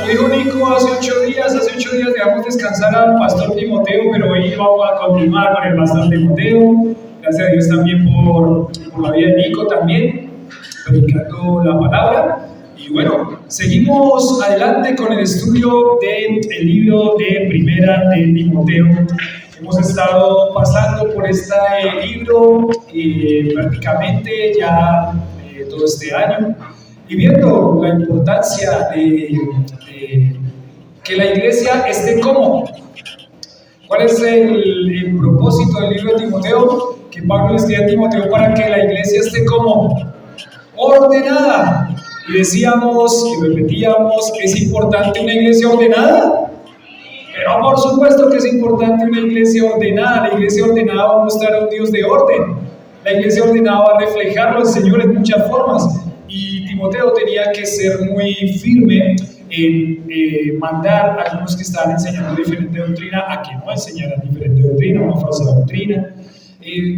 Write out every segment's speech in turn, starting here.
como dijo Nico hace 8 días dejamos descansar al pastor Timoteo, pero hoy vamos a continuar con el pastor Timoteo. Gracias a Dios también por la vida de Nico también, predicando la palabra. Y bueno, seguimos adelante con el estudio del libro de Primera de Timoteo. Hemos estado pasando por este libro prácticamente ya todo este año y viendo la importancia de que la iglesia esté como. ¿Cuál es el propósito del libro de Timoteo? Que Pablo le escribe a Timoteo para que la iglesia esté como ordenada. Y decíamos y repetíamos, ¿es importante una iglesia ordenada? Pero por supuesto que es importante una iglesia ordenada. La iglesia ordenada va a mostrar a un Dios de orden. La iglesia ordenada va a reflejarlo al Señor en muchas formas. Y Timoteo tenía que ser muy firme en mandar a algunos que estaban enseñando diferente doctrina a que no enseñaran diferente doctrina, una falsa doctrina.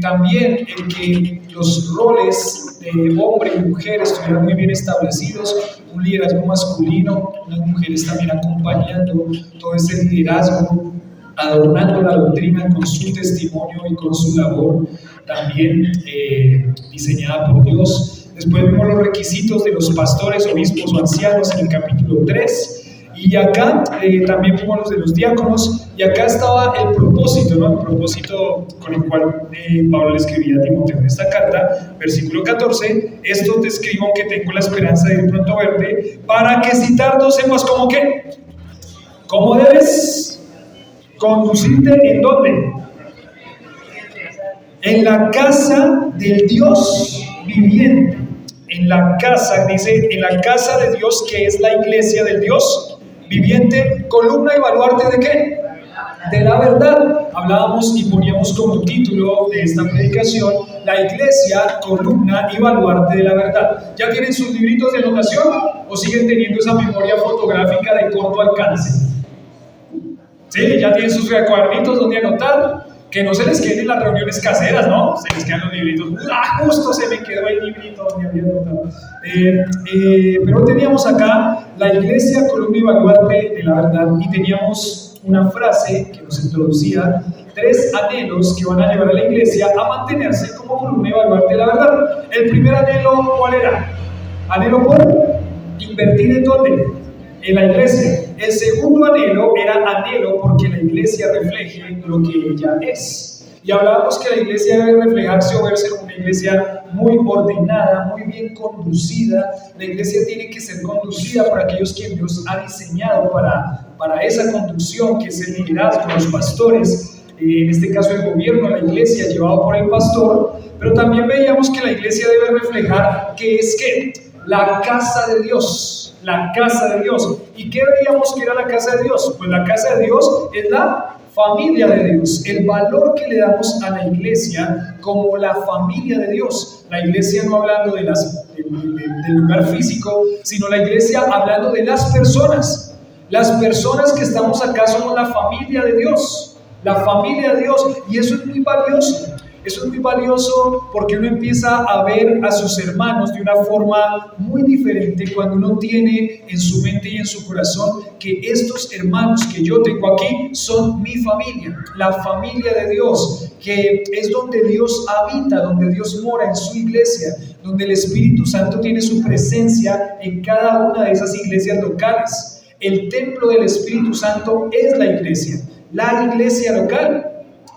También el que los roles de hombre y mujer estuvieran muy bien establecidos, un liderazgo masculino, unas mujeres también acompañando todo ese liderazgo, adornando la doctrina con su testimonio y con su labor, también diseñada por Dios. Después vimos los requisitos de los pastores, obispos o ancianos en el capítulo 3. Y acá también vimos los de los diáconos, y acá estaba el propósito, ¿no? El propósito con el cual Pablo le escribía a Timoteo en esta carta, versículo 14: esto te escribo aunque tengo la esperanza de ir pronto a verte, para que si tardo sepas cómo qué, cómo debes conducirte, ¿en dónde? En la casa del Dios viviente. En la casa, dice, en la casa de Dios, que es la iglesia del Dios viviente, columna y baluarte ¿de qué? De la verdad. Hablábamos y poníamos como título de esta predicación: la iglesia, columna y baluarte de la verdad. ¿Ya tienen sus libritos de anotación o siguen teniendo esa memoria fotográfica de corto alcance? ¿Sí? ¿Ya tienen sus cuadernitos donde anotar? Que no se les queden en las reuniones caseras, ¿no? Se les quedan los libritos. Justo se me quedó el librito donde había anotado. Pero teníamos acá la iglesia, columna y baluarte de la verdad, y teníamos una frase que nos introducía 3 anhelos que van a llevar a la iglesia a mantenerse como columna y baluarte de la verdad. El primer anhelo, ¿cuál era? Anhelo por invertir ¿en dónde? En la iglesia. El segundo anhelo era anhelo porque la iglesia refleje lo que ella es. Y hablábamos que la iglesia debe reflejarse o verse como una iglesia muy ordenada, muy bien conducida. La iglesia tiene que ser conducida por aquellos que Dios ha diseñado para esa conducción, que es el liderazgo, los pastores, en este caso el gobierno, la iglesia llevado por el pastor. Pero también veíamos que la iglesia debe reflejar que es que la casa de Dios. La casa de Dios. ¿Y qué veíamos que era la casa de Dios? Pues la casa de Dios es la familia de Dios. El valor que le damos a la iglesia como la familia de Dios. La iglesia no hablando del lugar físico, sino la iglesia hablando de las personas. Las personas que estamos acá somos la familia de Dios. La familia de Dios. Y eso es muy valioso. Eso es muy valioso porque uno empieza a ver a sus hermanos de una forma muy diferente cuando uno tiene en su mente y en su corazón que estos hermanos que yo tengo aquí son mi familia, la familia de Dios, que es donde Dios habita, donde Dios mora en su iglesia, donde el Espíritu Santo tiene su presencia en cada una de esas iglesias locales. El templo del Espíritu Santo es la iglesia local.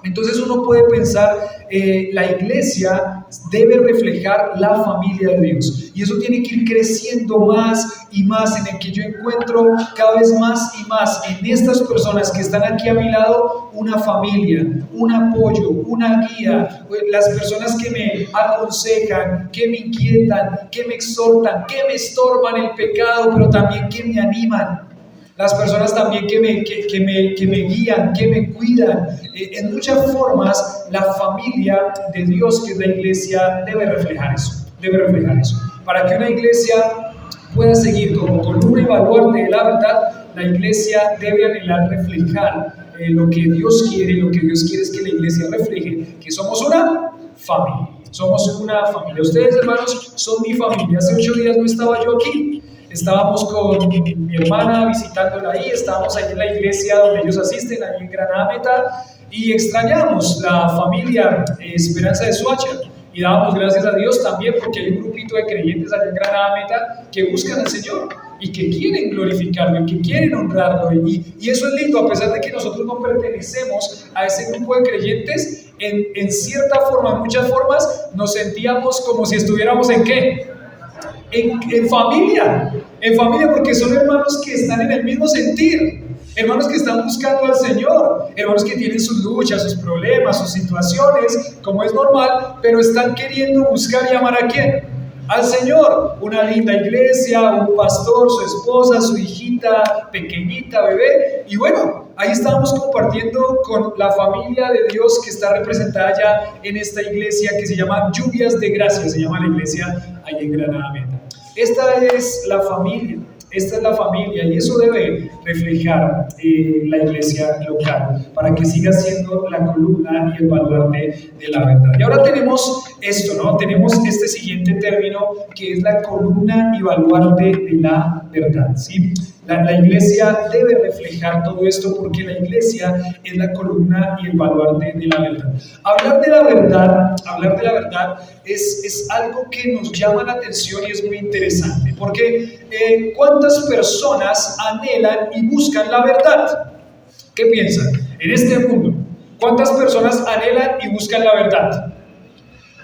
Entonces uno puede pensar, la iglesia debe reflejar la familia de Dios, y eso tiene que ir creciendo más y más, en el que yo encuentro cada vez más y más en estas personas que están aquí a mi lado una familia, un apoyo, una guía, las personas que me aconsejan, que me inquietan, que me exhortan, que me estorban el pecado, pero también que me animan. Las personas también que me guían, que me cuidan. En muchas formas, la familia de Dios, que es la iglesia, debe reflejar eso. Para que una iglesia pueda seguir como columna y baluarte de la verdad, la iglesia debe anhelar reflejar lo que Dios quiere. Lo que Dios quiere es que la iglesia refleje que somos una familia. Somos una familia. Ustedes, hermanos, son mi familia. Hace 8 días no estaba yo aquí. estábamos con mi hermana visitándola ahí, estábamos ahí en la iglesia donde ellos asisten, ahí en Granada Meta, y extrañamos la familia Esperanza de Soacha. Y dábamos gracias a Dios también porque hay un grupito de creyentes allá en Granada Meta que buscan al Señor y que quieren glorificarlo y que quieren honrarlo. Y eso es lindo, a pesar de que nosotros no pertenecemos a ese grupo de creyentes, en cierta forma, en muchas formas, nos sentíamos como si estuviéramos ¿en qué? En familia, porque son hermanos que están en el mismo sentir. Hermanos que están buscando al Señor, hermanos que tienen sus luchas, sus problemas, sus situaciones, como es normal, pero están queriendo buscar y amar ¿a quién? Al Señor. Una linda iglesia, un pastor, su esposa, su hijita pequeñita, bebé. Y bueno, ahí estamos compartiendo con la familia de Dios que está representada ya en esta iglesia que se llama Lluvias de Gracia, se llama la iglesia ahí en Granada Meta. Esta es la familia. Esta es la familia y eso debe reflejar la iglesia local para que siga siendo la columna y el baluarte de la verdad. Y ahora tenemos esto, ¿no? Tenemos este siguiente término que es la columna y baluarte de la verdad, ¿sí? La iglesia debe reflejar todo esto porque la iglesia es la columna y el baluarte de la verdad. Hablar de la verdad es algo que nos llama la atención y es muy interesante porque ¿cuántas personas anhelan y buscan la verdad? ¿Qué piensan? En este mundo, ¿cuántas personas anhelan y buscan la verdad?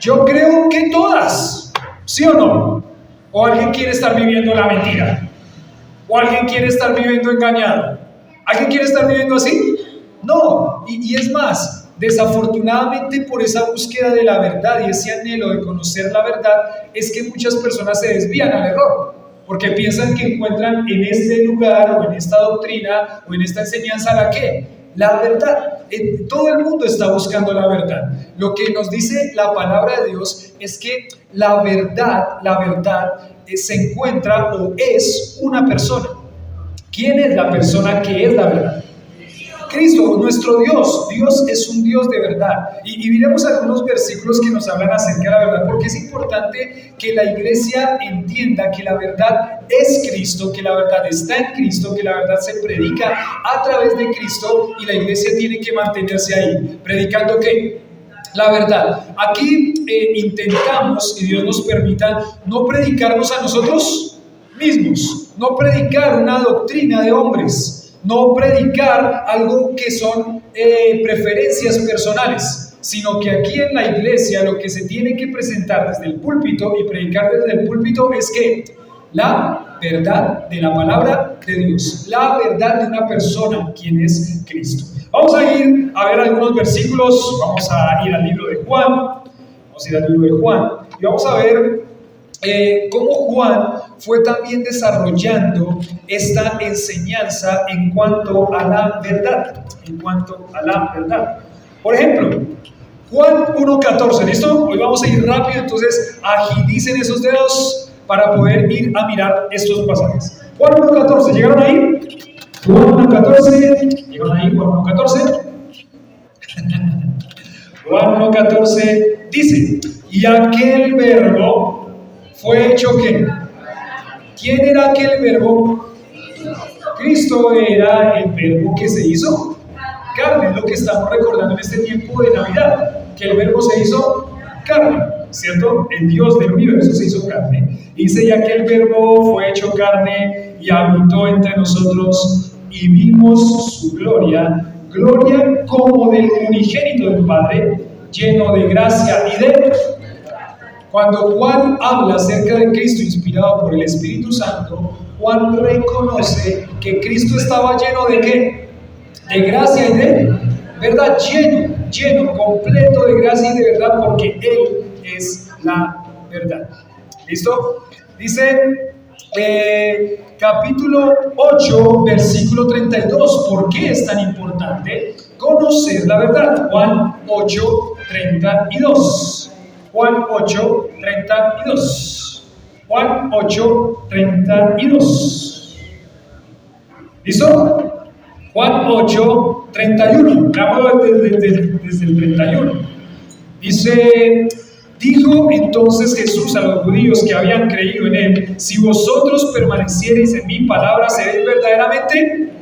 Yo creo que todas, ¿sí o no? ¿O alguien quiere estar viviendo la mentira? ¿O alguien quiere estar viviendo engañado? ¿Alguien quiere estar viviendo así? No, y es más, desafortunadamente por esa búsqueda de la verdad y ese anhelo de conocer la verdad, es que muchas personas se desvían al error, porque piensan que encuentran en este lugar o en esta doctrina o en esta enseñanza ¿la qué? La verdad. Todo el mundo está buscando la verdad. Lo que nos dice la palabra de Dios es que la verdad se encuentra o es una persona. ¿Quién es la persona que es la verdad? Cristo, nuestro Dios. Dios es un Dios de verdad. Y miremos algunos versículos que nos hablan acerca de la verdad, porque es importante que la iglesia entienda que la verdad es Cristo, que la verdad está en Cristo, que la verdad se predica a través de Cristo y la iglesia tiene que mantenerse ahí. ¿Predicando qué? La verdad. Aquí intentamos, y Dios nos permita, no predicarnos a nosotros mismos, no predicar una doctrina de hombres, no predicar algo que son preferencias personales, sino que aquí en la iglesia lo que se tiene que presentar desde el púlpito y predicar desde el púlpito es que la verdad de la palabra de Dios, la verdad de una persona, quien es Cristo. Vamos a ir a ver algunos versículos, vamos a ir al libro de Juan, y vamos a ver cómo Juan fue también desarrollando esta enseñanza en cuanto a la verdad, Por ejemplo, Juan 1:14, ¿listo? Hoy vamos a ir rápido, entonces agilicen esos dedos para poder ir a mirar estos pasajes. Juan 1:14, ¿llegaron ahí? Juan 1:14, ¿llegaron ahí? Juan 1:14. Juan 1:14 dice, y aquel verbo fue hecho ¿qué? ¿Quién era aquel verbo? Cristo era el verbo que se hizo carne, es lo que estamos recordando en este tiempo de Navidad, que el verbo se hizo carne, ¿cierto? El Dios del universo se hizo carne. Dice, y aquel verbo fue hecho carne y habitó entre nosotros y vimos su gloria como del unigénito del Padre, lleno de gracia y de... Cuando Juan habla acerca de Cristo inspirado por el Espíritu Santo, Juan reconoce que Cristo estaba lleno de ¿qué? De gracia y de verdad, lleno, completo de gracia y de verdad, porque Él es la verdad. ¿Listo? Dice capítulo 8, versículo 32. ¿Por qué es tan importante conocer la verdad? Juan 8, 32. Juan 8, 32. Juan 8, 32. ¿Listo? Juan 8, 31. Veámoslo desde el 31. Dice, Dijo entonces Jesús a los judíos que habían creído en él: si vosotros permaneciereis en mi palabra, seréis verdaderamente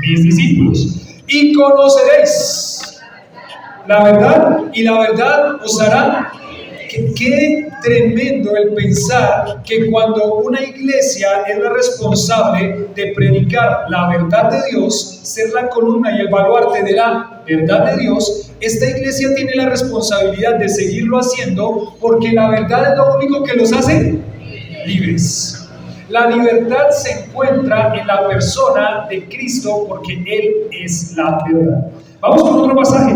mis discípulos, y conoceréis la verdad, y la verdad os hará. Qué tremendo el pensar que cuando una iglesia es la responsable de predicar la verdad de Dios, ser la columna y el baluarte de la verdad de Dios, esta iglesia tiene la responsabilidad de seguirlo haciendo, porque la verdad es lo único que los hace libres. La libertad se encuentra en la persona de Cristo, porque Él es la verdad. Vamos con otro pasaje.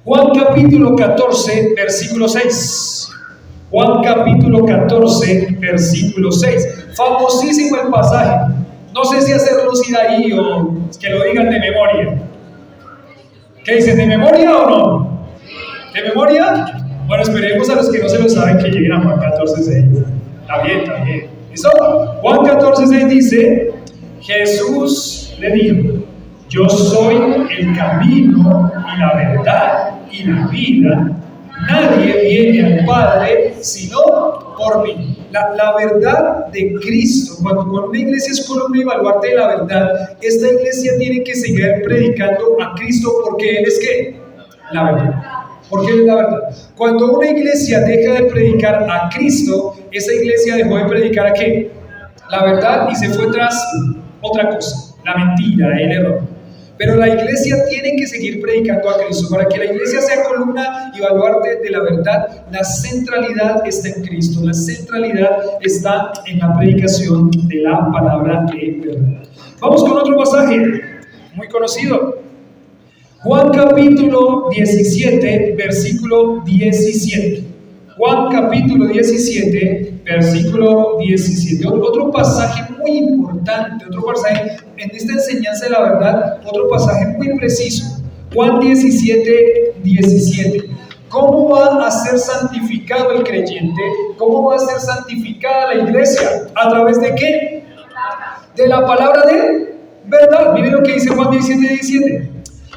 Juan capítulo 14, versículo 6. Juan capítulo 14, versículo 6. Famosísimo el pasaje. No sé si hacerlos ir ahí o que lo digan de memoria. ¿Qué dicen? ¿De memoria o no? ¿De memoria? Bueno, esperemos a los que no se lo saben que lleguen a Juan 14, 6. Está bien, está bien. ¿Listo? Juan 14, 6 dice: Jesús le dijo: yo soy el camino y la verdad y la vida. Nadie viene al Padre sino por mí. La verdad de Cristo, cuando una iglesia es columna y baluarte de la verdad, esta iglesia tiene que seguir predicando a Cristo, porque Él es ¿qué? La verdad. Porque Él es la verdad. Cuando una iglesia deja de predicar a Cristo, esa iglesia dejó de predicar ¿a qué? La verdad, y se fue tras otra cosa, la mentira, el error. Pero la iglesia tiene que seguir predicando a Cristo. Para que la iglesia sea columna y baluarte de la verdad, la centralidad está en Cristo. La centralidad está en la predicación de la palabra de verdad. Vamos con otro pasaje muy conocido. Juan capítulo 17, versículo 17. Juan capítulo 17, versículo 17. Otro pasaje muy importante, otro pasaje en esta enseñanza de la verdad, otro pasaje muy preciso. Juan 17, 17. ¿Cómo va a ser santificado el creyente? ¿Cómo va a ser santificada la iglesia? ¿A través de qué? De la palabra de verdad. Miren lo que dice Juan 17, 17.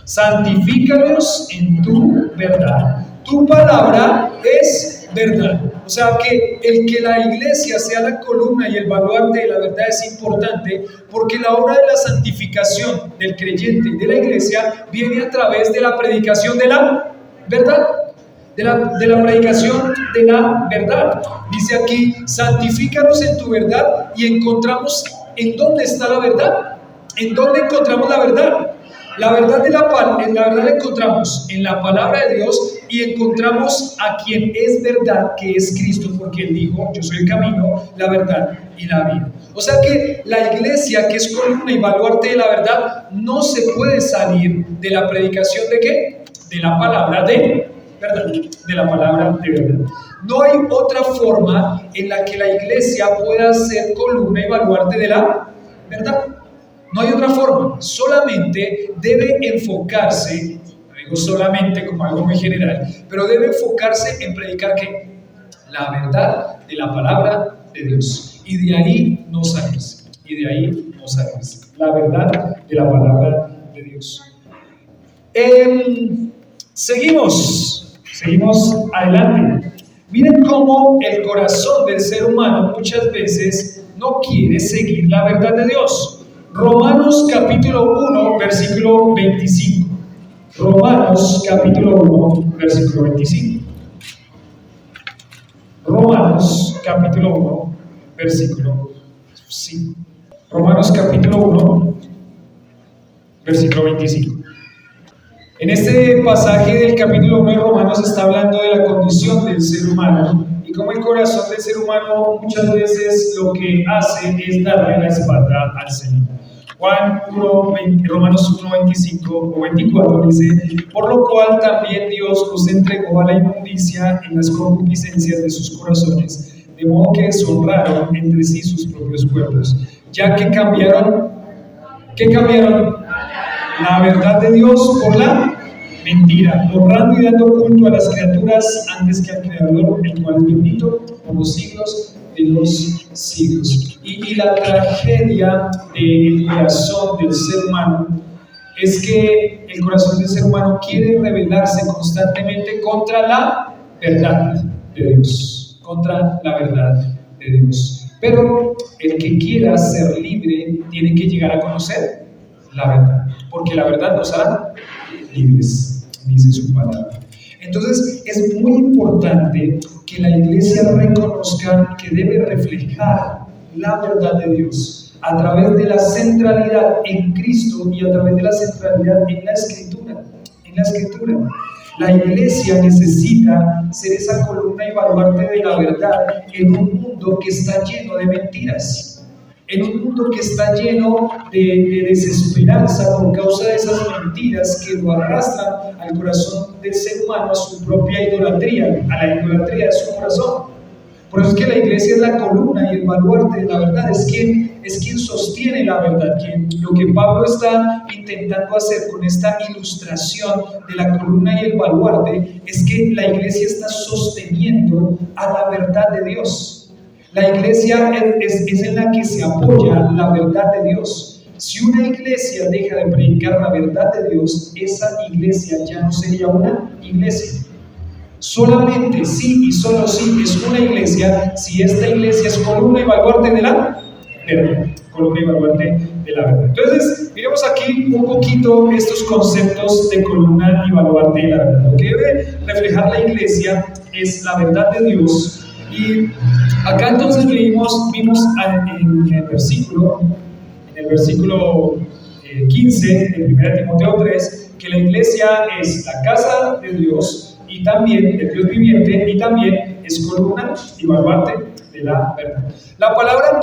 Santifícalos en tu verdad. Tu palabra es verdad. O sea que el que la iglesia sea la columna y el baluarte de la verdad es importante, porque la obra de la santificación del creyente y de la iglesia viene a través de la predicación de la verdad. De la predicación de la verdad. Dice aquí: santifícanos en tu verdad, y encontramos ¿en dónde está la verdad? ¿En dónde encontramos la verdad? La verdad la encontramos en la palabra de Dios, y encontramos a quien es verdad, que es Cristo, porque Él dijo: yo soy el camino, la verdad y la vida. O sea que la iglesia, que es columna y baluarte de la verdad, no se puede salir de la predicación de ¿qué? De la palabra de verdad, de la palabra de verdad. No hay otra forma en la que la iglesia pueda ser columna y baluarte de la verdad. No hay otra forma. Solamente debe enfocarse, no digo solamente como algo muy general, pero debe enfocarse en predicar ¿qué? La verdad de la palabra de Dios. Y de ahí no salirse. Y de ahí no salirse. La verdad de la palabra de Dios. Seguimos adelante. Miren cómo el corazón del ser humano muchas veces no quiere seguir la verdad de Dios. Romanos capítulo 1, versículo 25. Romanos capítulo 1, versículo 25. Romanos capítulo 1, versículo 5. Romanos capítulo 1, versículo 25. En este pasaje del capítulo 1 de Romanos está hablando de la condición del ser humano, y cómo el corazón del ser humano muchas veces lo que hace es darle la espalda al Señor. Romanos 1, 25 o 24 dice: por lo cual también Dios los entregó a la inmundicia en las concupiscencias de sus corazones, de modo que deshonraron entre sí sus propios cuerpos, ya que cambiaron la verdad de Dios por la mentira, honrando y dando culto a las criaturas antes que al Creador, el cual es bendito por los siglos de los siglos. Y la tragedia del corazón del ser humano es que el corazón del ser humano quiere rebelarse constantemente contra la verdad. de Dios, contra la verdad de Dios. Pero el que quiera ser libre tiene que llegar a conocer la verdad, porque la verdad nos hará libres, dice su palabra. Entonces es muy importante que la iglesia reconozca que debe reflejar la verdad de Dios a través de la centralidad en Cristo y a través de la centralidad en la Escritura. La iglesia necesita ser esa columna y baluarte de la verdad en un mundo que está lleno de mentiras, en un mundo que está lleno de desesperanza por causa de esas mentiras que lo arrastran al corazón del ser humano, a su propia idolatría, a la idolatría de su corazón. Por eso es que la iglesia es la columna y el baluarte de la verdad, es quien sostiene la verdad. Lo que Pablo está intentando hacer con esta ilustración de la columna y el baluarte es que la iglesia está sosteniendo a la verdad de Dios. La iglesia es en la que se apoya la verdad de Dios. Si una iglesia deja de predicar la verdad de Dios, esa iglesia ya no sería una iglesia. Solamente sí y solo sí es una iglesia si esta iglesia es columna y baluarte de la verdad. Columna y baluarte de la verdad. Entonces, miremos aquí un poquito estos conceptos de columna y baluarte de la verdad. Lo que debe reflejar la iglesia es la verdad de Dios. Y acá entonces vimos en el versículo 15 de 1 Timoteo 3, que la iglesia es la casa de Dios y también de Dios viviente, y también es columna y baluarte de la verdad. La palabra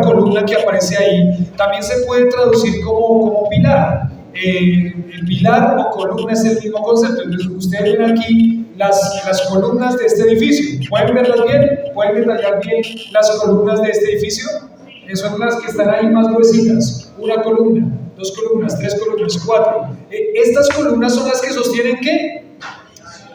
columna que aparece ahí también se puede traducir como pilar. El pilar o columna es el mismo concepto. Entonces ustedes ven aquí las columnas de este edificio. ¿Pueden verlas bien? ¿Pueden detallar bien las columnas de este edificio? Son las que están ahí más gruesitas. Una columna, 2 columnas, 3 columnas, 4. Estas columnas son las que sostienen ¿qué?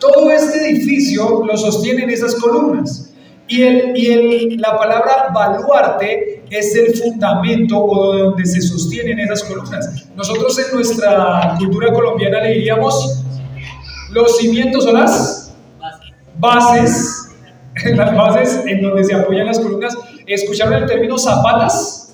Todo este edificio lo sostienen esas columnas. Y la palabra baluarte es el fundamento o donde se sostienen esas columnas. Nosotros en nuestra cultura colombiana le diríamos los cimientos o las bases, las bases en donde se apoyan las columnas. ¿Escucharon el término zapatas?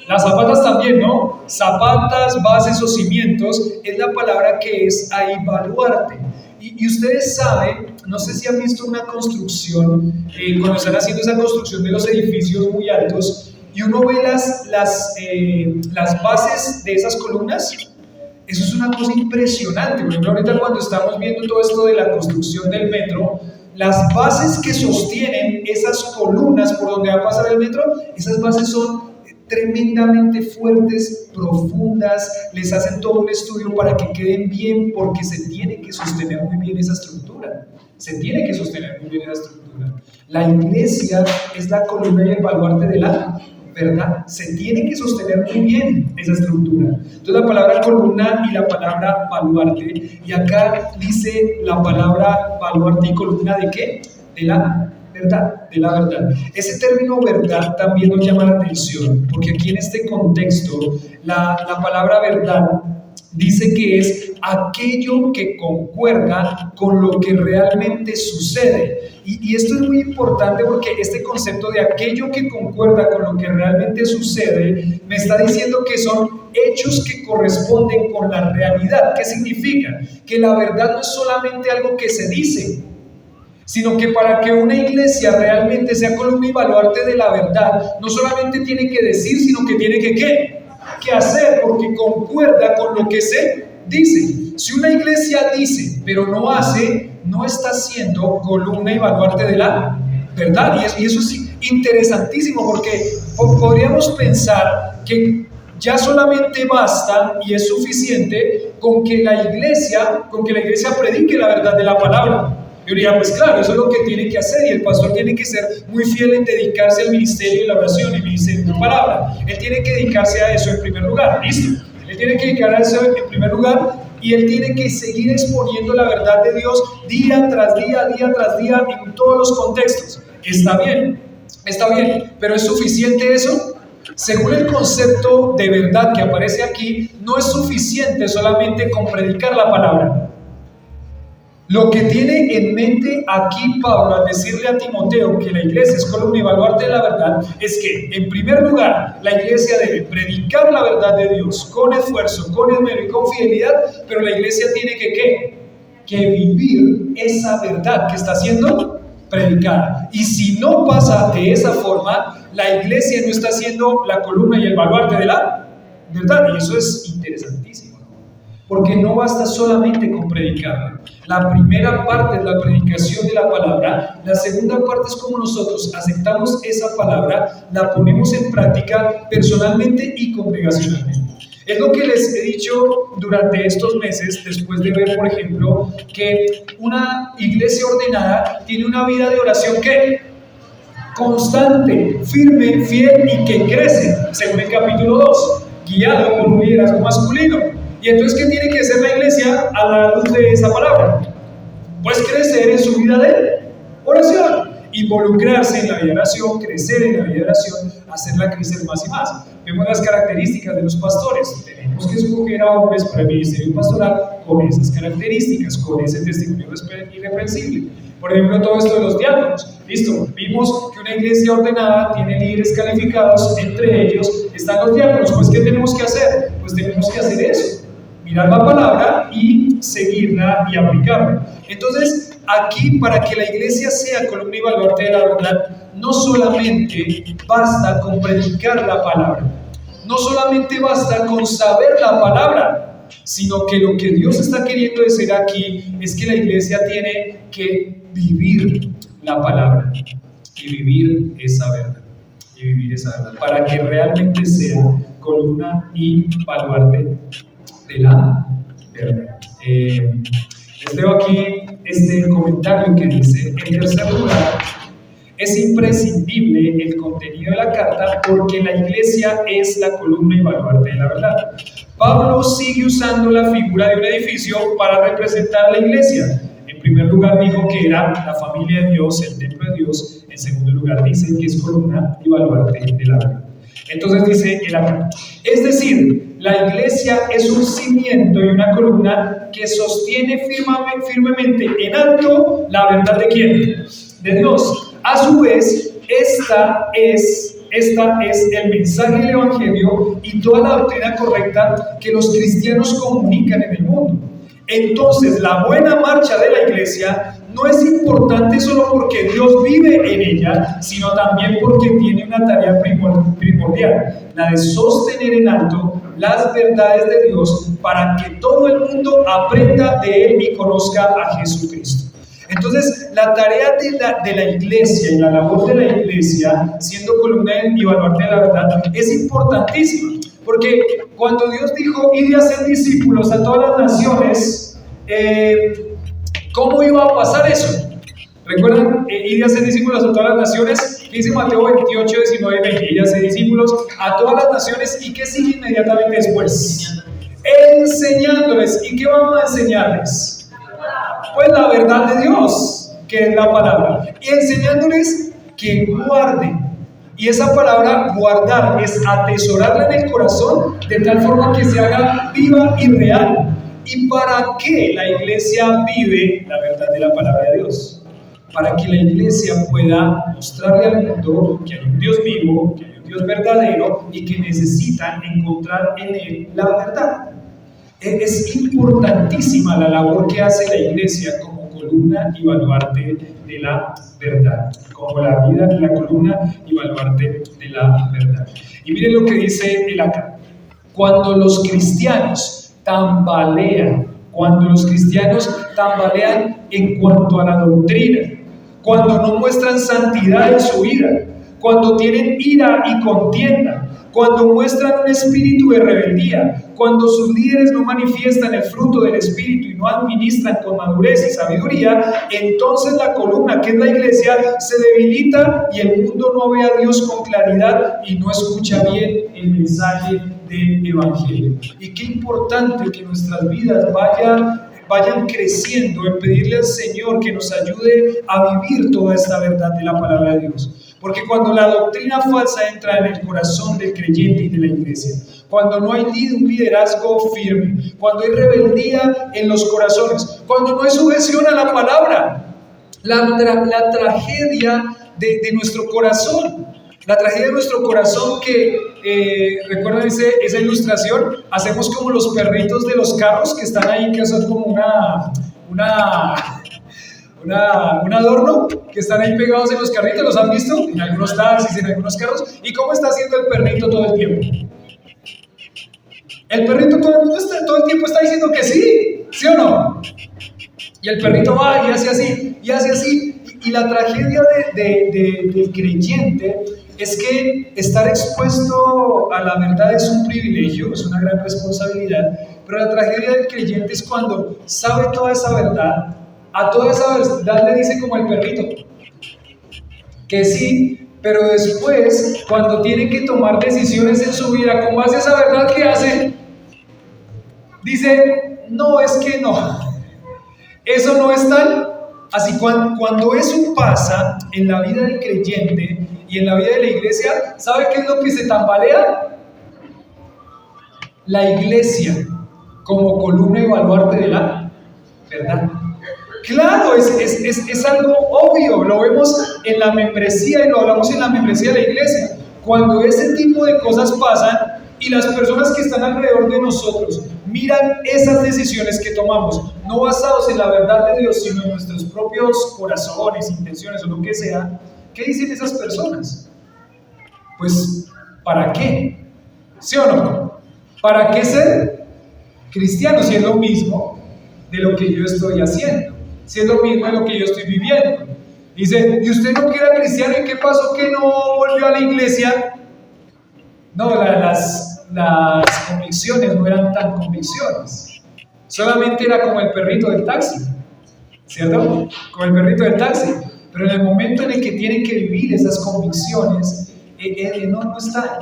Las zapatas también, ¿no? Zapatas, bases o cimientos es la palabra que es ahí baluarte. Y ustedes saben, no sé si han visto una construcción, cuando están haciendo esa construcción de los edificios muy altos, y uno ve las bases de esas columnas. Eso es una cosa impresionante. Por ejemplo, ahorita cuando estamos viendo todo esto de la construcción del metro, las bases que sostienen esas columnas por donde va a pasar el metro, esas bases son tremendamente fuertes, profundas, les hacen todo un estudio para que queden bien, porque se tiene que sostener muy bien esa estructura. La iglesia es la columna y el baluarte de la verdad. Se tiene que sostener muy bien esa estructura. Entonces la palabra columna y la palabra baluarte, y acá dice la palabra baluarte y columna ¿de qué? De la verdad. Ese término verdad también nos llama la atención, porque aquí en este contexto la palabra verdad dice que es aquello que concuerda con lo que realmente sucede. Y esto es muy importante porque este concepto de aquello que concuerda con lo que realmente sucede me está diciendo que son hechos que corresponden con la realidad. ¿Qué significa? Que la verdad no es solamente algo que se dice, sino que para que una iglesia realmente sea columna y baluarte de la verdad, no solamente tiene que decir, sino que tiene que ¿qué? Que hacer, porque concuerda con lo que se dice. Si una iglesia dice, pero no hace, no está siendo columna y baluarte de la verdad. Y eso es interesantísimo, porque podríamos pensar que ya solamente basta y es suficiente con que la iglesia predique la verdad de la palabra. Yo diría, pues claro, eso es lo que tiene que hacer, y el pastor tiene que ser muy fiel en dedicarse al ministerio de la oración, el ministerio de la palabra. Él tiene que dedicarse a eso en primer lugar, ¿listo? Él tiene que dedicarse a eso en primer lugar, y él tiene que seguir exponiendo la verdad de Dios día tras día, en todos los contextos. Está bien, pero ¿es suficiente eso? Según el concepto de verdad que aparece aquí, no es suficiente solamente con predicar la palabra. Lo que tiene en mente aquí Pablo al decirle a Timoteo que la iglesia es columna y baluarte de la verdad es que, en primer lugar, la iglesia debe predicar la verdad de Dios con esfuerzo, con esmero y con fidelidad, pero la iglesia tiene que ¿qué? Que vivir esa verdad que está siendo predicada. Y si no pasa de esa forma, la iglesia no está siendo la columna y el baluarte de la verdad. Y eso es interesantísimo, ¿no? Porque no basta solamente con predicarla. La primera parte es la predicación de la palabra, la segunda parte es como nosotros aceptamos esa palabra, la ponemos en práctica personalmente y congregacionalmente. Es lo que les he dicho durante estos meses, después de ver, por ejemplo, que una iglesia ordenada tiene una vida de oración ¿qué? Constante, firme, fiel y que crece, según el capítulo 2, guiado por un liderazgo masculino. Y entonces, ¿qué tiene que hacer la iglesia a la luz de esa palabra? Pues crecer en su vida de oración, involucrarse en la vida de oración, crecer en la vida de oración, hacerla crecer más y más. Vemos las características de los pastores. Tenemos que escoger a hombres para el ministerio pastoral con esas características, con ese testimonio irreprensible. Por ejemplo, todo esto de los diáconos. Listo, vimos que una iglesia ordenada tiene líderes calificados, entre ellos están los diáconos. Pues, ¿qué tenemos que hacer? Pues tenemos que hacer eso, mirar la palabra y seguirla y aplicarla. Entonces, aquí, para que la iglesia sea columna y baluarte de la verdad, no solamente basta con predicar la palabra, no solamente basta con saber la palabra, sino que lo que Dios está queriendo decir aquí es que la iglesia tiene que vivir la palabra y vivir esa verdad, para que realmente sea columna y baluarte de la verdad. Les leo aquí este comentario que dice: en tercer lugar, es imprescindible el contenido de la carta porque la iglesia es la columna y baluarte de la verdad. Pablo sigue usando la figura de un edificio para representar a la iglesia. En primer lugar dijo que era la familia de Dios, el templo de Dios. En segundo lugar dice que es columna y baluarte de la verdad. Entonces dice el acá, es decir, la iglesia es un cimiento y una columna que sostiene firmemente en alto la verdad de ¿quién? De Dios. A su vez, esta es el mensaje del Evangelio y toda la doctrina correcta que los cristianos comunican en el mundo. Entonces, la buena marcha de la iglesia no es importante solo porque Dios vive en ella, sino también porque tiene una tarea primordial, la de sostener en alto las verdades de Dios para que todo el mundo aprenda de Él y conozca a Jesucristo. Entonces, la tarea de la iglesia y la labor de la iglesia, siendo columna y baluarte de la verdad, es importantísima. Porque cuando Dios dijo, id y haced discípulos a todas las naciones, ¿cómo iba a pasar eso? ¿Recuerdan? Id y haced discípulos a todas las naciones. ¿Qué dice Mateo 28, 19, 20? Id y haced discípulos a todas las naciones. ¿Y qué sigue inmediatamente después? Enseñándoles. ¿Y qué vamos a enseñarles? Pues la verdad de Dios, que es la palabra, y enseñándoles que guarden. Y esa palabra guardar es atesorarla en el corazón de tal forma que se haga viva y real. ¿Y para qué la iglesia vive la verdad de la palabra de Dios? Para que la iglesia pueda mostrarle al mundo que hay un Dios vivo, que hay un Dios verdadero y que necesitan encontrar en Él la verdad. Es importantísima la labor que hace la iglesia como columna y baluarte de la verdad, como la vida de la columna y baluarte de la verdad. Y miren lo que dice él acá: cuando los cristianos tambalean en cuanto a la doctrina, cuando no muestran santidad en su vida, cuando tienen ira y contienda, cuando muestran un espíritu de rebeldía, cuando sus líderes no manifiestan el fruto del espíritu y no administran con madurez y sabiduría, entonces la columna, que es la iglesia, se debilita y el mundo no ve a Dios con claridad y no escucha bien el mensaje del evangelio. Y qué importante que nuestras vidas vayan creciendo en pedirle al Señor que nos ayude a vivir toda esta verdad de la palabra de Dios. Porque cuando la doctrina falsa entra en el corazón del creyente y de la iglesia, cuando no hay un liderazgo firme, cuando hay rebeldía en los corazones, cuando no hay sujeción a la palabra, la tragedia de nuestro corazón, la tragedia de nuestro corazón que, ¿recuerdan esa ilustración? Hacemos como los perritos de los carros que están ahí, que son como un adorno, que están ahí pegados en los carritos. ¿Los han visto? En algunos taxis, en algunos carros. ¿Y cómo está haciendo el perrito todo el tiempo? El perrito todo el tiempo está diciendo que sí, ¿sí o no? Y el perrito va y hace así, y hace así. Y la tragedia del creyente es que estar expuesto a la verdad es un privilegio, es una gran responsabilidad, pero la tragedia del creyente es cuando sabe toda esa verdad, a toda esa verdad le dice como el perrito, que sí, pero después, cuando tiene que tomar decisiones en su vida con base a esa verdad, ¿qué hace? Dice, no, es que no, eso no es tal. Así cuando eso pasa en la vida del creyente y en la vida de la iglesia, ¿sabe qué es lo que se tambalea? La iglesia como columna y baluarte de la verdad. Claro, es algo obvio, lo vemos en la membresía y lo hablamos en la membresía de la iglesia. Cuando ese tipo de cosas pasan y las personas que están alrededor de nosotros miran esas decisiones que tomamos, no basados en la verdad de Dios, sino en nuestros propios corazones, intenciones o lo que sea, ¿qué dicen esas personas? Pues, ¿para qué? ¿Sí o no? ¿Para qué ser cristiano si es lo mismo de lo que yo estoy haciendo? Si es lo mismo de lo que yo estoy viviendo. Dice, ¿y usted no que era cristiano y qué pasó que no volvió a la iglesia? No, las convicciones no eran tan convicciones. Solamente era como el perrito del taxi, ¿cierto? Como el perrito del taxi. Pero en el momento en el que tienen que vivir esas convicciones,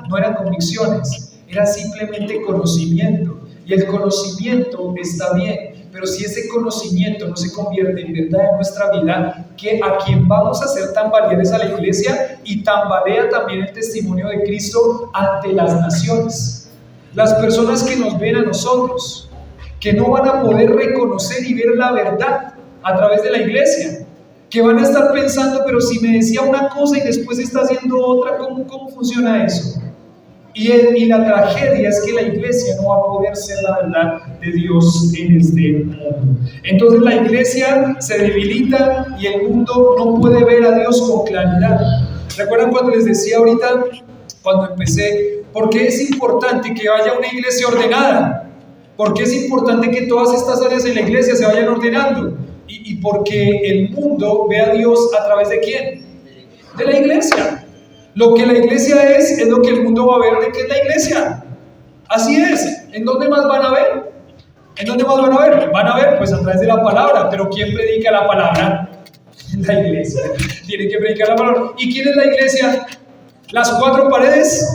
no eran convicciones, era simplemente conocimiento. Y el conocimiento está bien, pero si ese conocimiento no se convierte en verdad en nuestra vida, que a quien vamos a hacer tambalear es a la iglesia, y tambalea también el testimonio de Cristo ante las naciones. Las personas que nos ven a nosotros, que no van a poder reconocer y ver la verdad a través de la iglesia, que van a estar pensando, pero si me decía una cosa y después está haciendo otra, ¿cómo funciona eso? Y la tragedia es que la iglesia no va a poder ser la verdad de Dios en este mundo. Entonces la iglesia se debilita y el mundo no puede ver a Dios con claridad. ¿Recuerdan cuando les decía ahorita, cuando empecé, por qué es importante que haya una iglesia ordenada? ¿Por qué es importante que todas estas áreas en la iglesia se vayan ordenando? Y porque el mundo ve a Dios a través de ¿quién? De la iglesia. Lo que la iglesia es lo que el mundo va a ver de qué es la iglesia. Así es. ¿En dónde más van a ver? ¿En dónde más van a ver? Van a ver pues a través de la palabra. Pero ¿quién predica la palabra? La iglesia. Tiene que predicar la palabra. ¿Y quién es la iglesia? ¿Las cuatro paredes?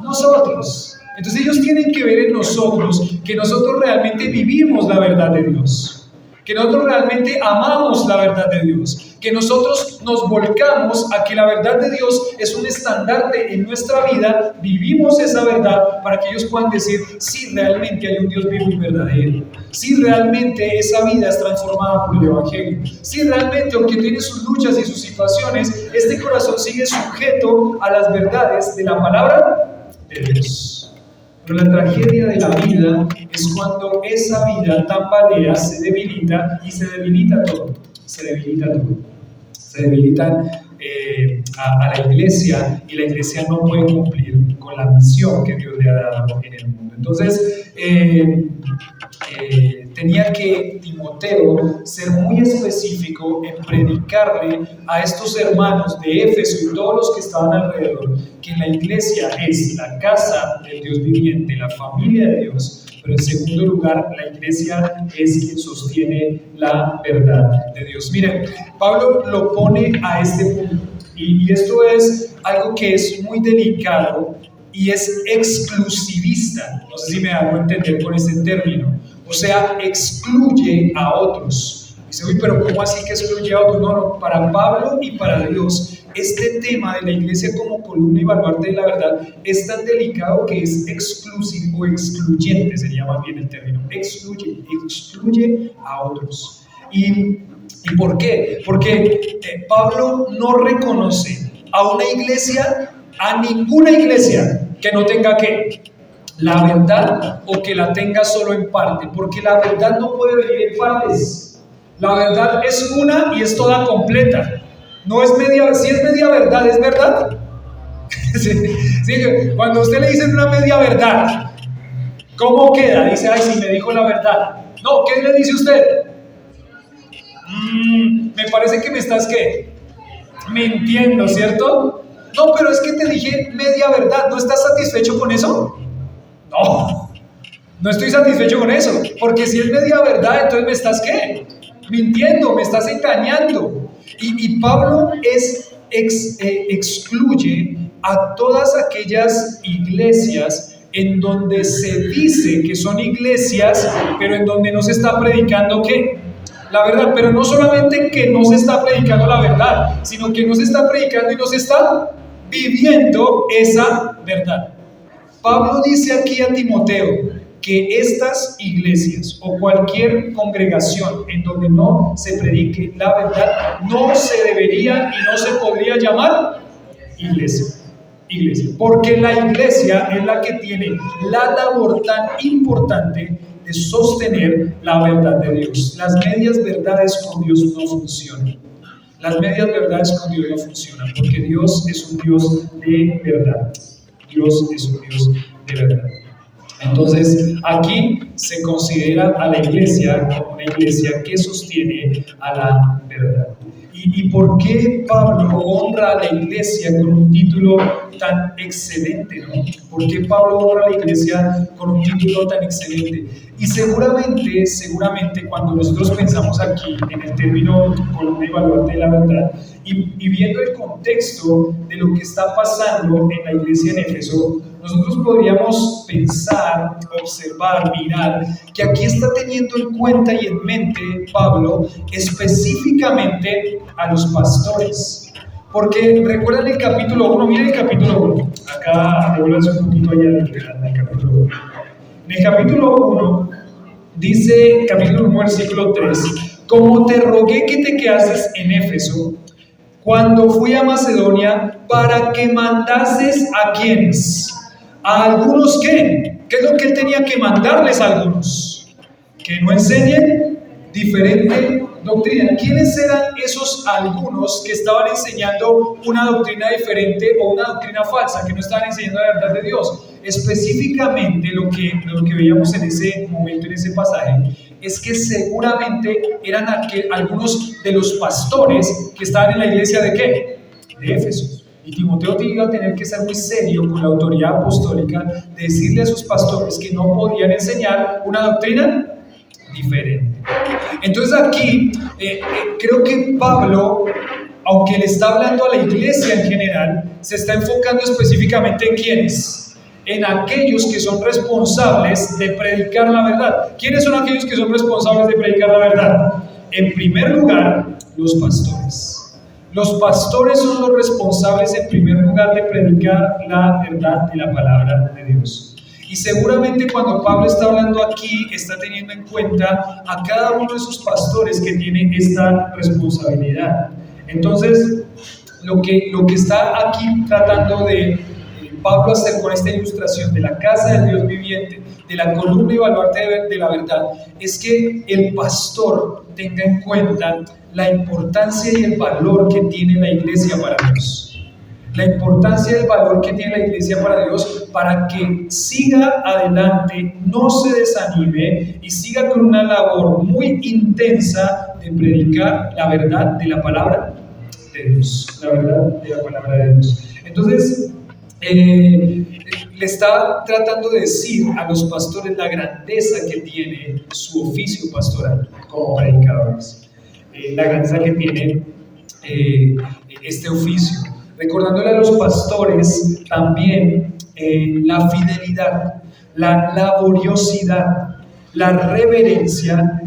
Nosotros. Entonces ellos tienen que ver en nosotros que nosotros realmente vivimos la verdad de Dios. Que nosotros realmente amamos la verdad de Dios, que nosotros nos volcamos a que la verdad de Dios es un estandarte en nuestra vida, vivimos esa verdad para que ellos puedan decir, sí, realmente hay un Dios vivo y verdadero, sí, realmente esa vida es transformada por el Evangelio, sí, realmente, aunque tiene sus luchas y sus situaciones, este corazón sigue sujeto a las verdades de la palabra de Dios. Pero la tragedia de la vida es cuando esa vida tambalea, se debilita y se debilita todo. Se debilita todo. Se debilitan a la iglesia y la iglesia no puede cumplir con la misión que Dios le ha dado en el mundo. Entonces, tenía que Timoteo ser muy específico en predicarle a estos hermanos de Éfeso y todos los que estaban alrededor que la iglesia es la casa del Dios viviente, la familia de Dios, pero en segundo lugar la iglesia es quien sostiene la verdad de Dios. Miren, Pablo lo pone a este punto y esto es algo que es muy delicado y es exclusivista. No sé si me hago entender con este término. O sea, excluye a otros. Dice, uy, pero ¿cómo así que excluye a otros? No, no, para Pablo y para Dios, este tema de la iglesia como columna y baluarte de la verdad es tan delicado que es exclusivo o excluyente, sería más bien el término, excluye a otros. ¿Y por qué? Porque Pablo no reconoce a una iglesia, a ninguna iglesia que no tenga ¿qué? La verdad, o que la tenga solo en parte, porque la verdad no puede venir en partes. La verdad es una y es toda completa. No es media, si es media verdad, ¿es verdad? Sí, cuando a usted le dicen una media verdad, ¿cómo queda? Dice, ay, sí, me dijo la verdad. No, ¿qué le dice usted? Me parece que me estás, ¿qué? Mintiendo, ¿cierto? No, pero es que te dije media verdad. ¿No estás satisfecho con eso? No estoy satisfecho con eso. Porque si es media verdad, entonces me estás, ¿qué? Mintiendo, me estás engañando. Y Pablo excluye a todas aquellas iglesias en donde se dice que son iglesias, pero en donde no se está predicando ¿qué? La verdad, pero no solamente que no se está predicando la verdad, sino que no se está predicando y no se está viviendo esa verdad. Pablo dice aquí a Timoteo que estas iglesias o cualquier congregación en donde no se predique la verdad no se debería y no se podría llamar iglesia. Porque la iglesia es la que tiene la labor tan importante de sostener la verdad de Dios. Las medias verdades con Dios no funcionan. Las medias verdades con Dios no funcionan, porque Dios es un Dios de verdad. Dios es un Dios de verdad. Entonces, aquí se considera a la iglesia como una iglesia que sostiene a la verdad. ¿Y por qué Pablo honra a la iglesia con un título tan excelente, ¿no? ¿Por qué Pablo honra a la iglesia con un título tan excelente? Y seguramente cuando nosotros pensamos aquí en el término columna y baluarte de la verdad, y viendo el contexto de lo que está pasando en la iglesia en Éfeso, nosotros podríamos pensar, observar, mirar, que aquí está teniendo en cuenta y en mente Pablo específicamente a los pastores. Porque recuerdan el capítulo 1, miren el capítulo 1, acá devuélvanse un poquito allá en el capítulo 1. En el capítulo 1 dice, capítulo 1, versículo 3, como te rogué que te quedases en Éfeso, cuando fui a Macedonia, para que mandases a quienes, a algunos ¿qué? ¿Qué es lo que él tenía que mandarles a algunos? Que no enseñen diferente doctrina. ¿Quiénes eran esos algunos que estaban enseñando una doctrina diferente o una doctrina falsa, que no estaban enseñando la verdad de Dios? Específicamente lo que veíamos en ese momento, en ese pasaje, es que seguramente eran algunos de los pastores que estaban en la iglesia ¿de qué? De Éfeso. Y Timoteo iba a tener que ser muy serio con la autoridad apostólica de decirle a sus pastores que no podían enseñar una doctrina diferente. Entonces aquí creo que Pablo, aunque le está hablando a la iglesia en general, se está enfocando específicamente en quiénes, en aquellos que son responsables de predicar la verdad. ¿Quiénes son aquellos que son responsables de predicar la verdad? En primer lugar, los pastores. Los pastores son los responsables en primer lugar de predicar la verdad de la palabra de Dios. Y seguramente cuando Pablo está hablando aquí, está teniendo en cuenta a cada uno de sus pastores que tienen esta responsabilidad. Entonces, lo que está aquí tratando de Pablo hacer con esta ilustración de la casa del Dios viviente, de la columna y baluarte de la verdad, es que el pastor tenga en cuenta la importancia y el valor que tiene la iglesia para Dios. La importancia y el valor que tiene la iglesia para Dios, para que siga adelante, no se desanime y siga con una labor muy intensa de predicar la verdad de la palabra de Dios. La verdad de la palabra de Dios. Entonces, le está tratando de decir a los pastores la grandeza que tiene su oficio pastoral como predicadores, la grandeza que tiene este oficio, recordándole a los pastores también la fidelidad, la laboriosidad, la reverencia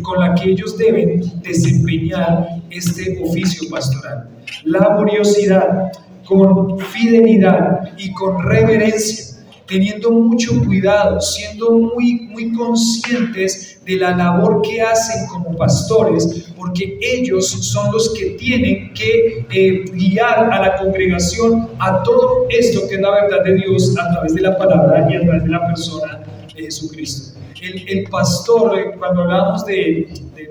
con la que ellos deben desempeñar este oficio pastoral. Laboriosidad, con fidelidad y con reverencia, teniendo mucho cuidado, siendo muy conscientes de la labor que hacen como pastores, porque ellos son los que tienen que guiar a la congregación a todo esto que es la verdad de Dios a través de la palabra y a través de la persona de Jesucristo. El pastor, cuando hablamos de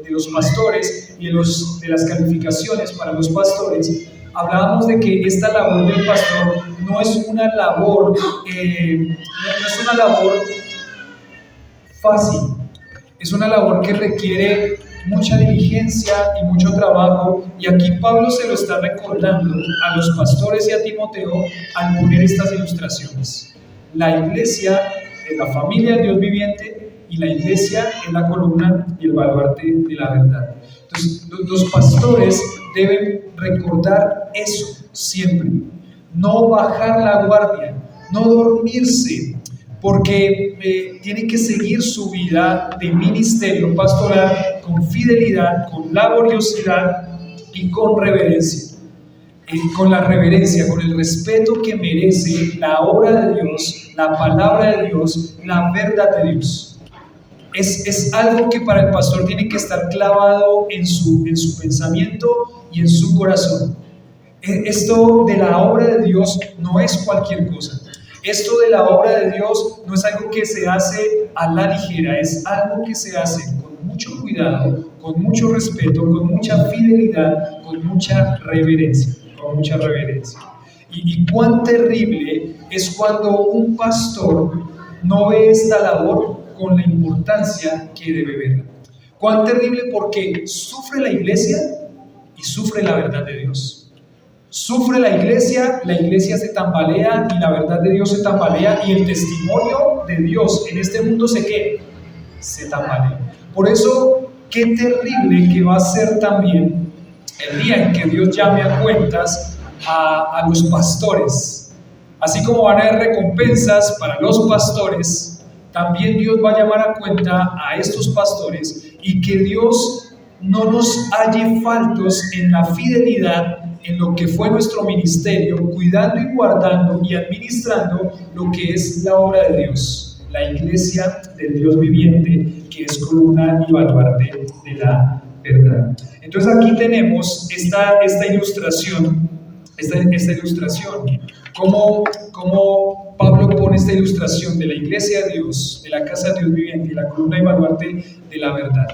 los pastores y de las calificaciones para los pastores, hablábamos de que esta labor del pastor no es una labor fácil, es una labor que requiere mucha diligencia y mucho trabajo, y aquí Pablo se lo está recordando a los pastores y a Timoteo al poner estas ilustraciones. La iglesia es la familia del Dios viviente y la iglesia es la columna y el baluarte de la verdad. Entonces, los pastores deben recordar eso siempre, no bajar la guardia, no dormirse, porque tienen que seguir su vida de ministerio pastoral con fidelidad, con laboriosidad y con reverencia. Con la reverencia, con el respeto que merece la obra de Dios, la palabra de Dios, la verdad de Dios. Es algo que para el pastor tiene que estar clavado en su pensamiento y en su corazón. Esto de la obra de Dios no es cualquier cosa. Esto de la obra de Dios no es algo que se hace a la ligera, es algo que se hace con mucho cuidado, con mucho respeto, con mucha fidelidad, con mucha reverencia. Y cuán terrible es cuando un pastor no ve esta labor con la importancia que debe verla. Cuán terrible, porque sufre la iglesia y sufre la verdad de Dios. Sufre la iglesia se tambalea y la verdad de Dios se tambalea, y el testimonio de Dios en este mundo se tambalea. Por eso, qué terrible que va a ser también el día en que Dios llame a cuentas a los pastores. Así como van a haber recompensas para los pastores, también Dios va a llamar a cuenta a estos pastores, y que Dios no nos halle faltos en la fidelidad en lo que fue nuestro ministerio, cuidando y guardando y administrando lo que es la obra de Dios, la iglesia del Dios viviente, que es columna y baluarte de la verdad. Entonces aquí tenemos esta ilustración, como Pablo pone esta ilustración de la iglesia de Dios, de la casa de Dios viviente y la columna y baluarte de la verdad,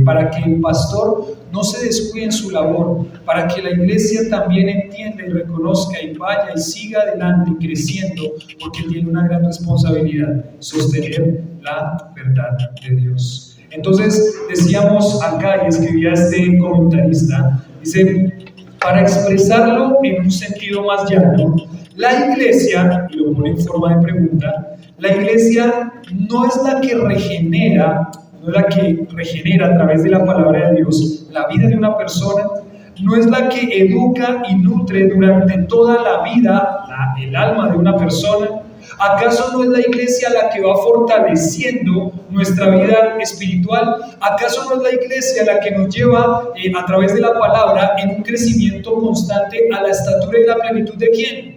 para que el pastor no se descuide en su labor, para que la iglesia también entienda y reconozca y vaya y siga adelante creciendo, porque tiene una gran responsabilidad: sostener la verdad de Dios. Entonces decíamos acá, y escribía este comentarista, dice: para expresarlo en un sentido más llano, la iglesia, y lo pone en forma de pregunta, la iglesia no es la que regenera a través de la palabra de Dios la vida de una persona, no es la que educa y nutre durante toda la vida el alma de una persona. ¿Acaso no es la iglesia la que va fortaleciendo nuestra vida espiritual? ¿Acaso no es la iglesia la que nos lleva a través de la palabra en un crecimiento constante a la estatura y la plenitud de quién?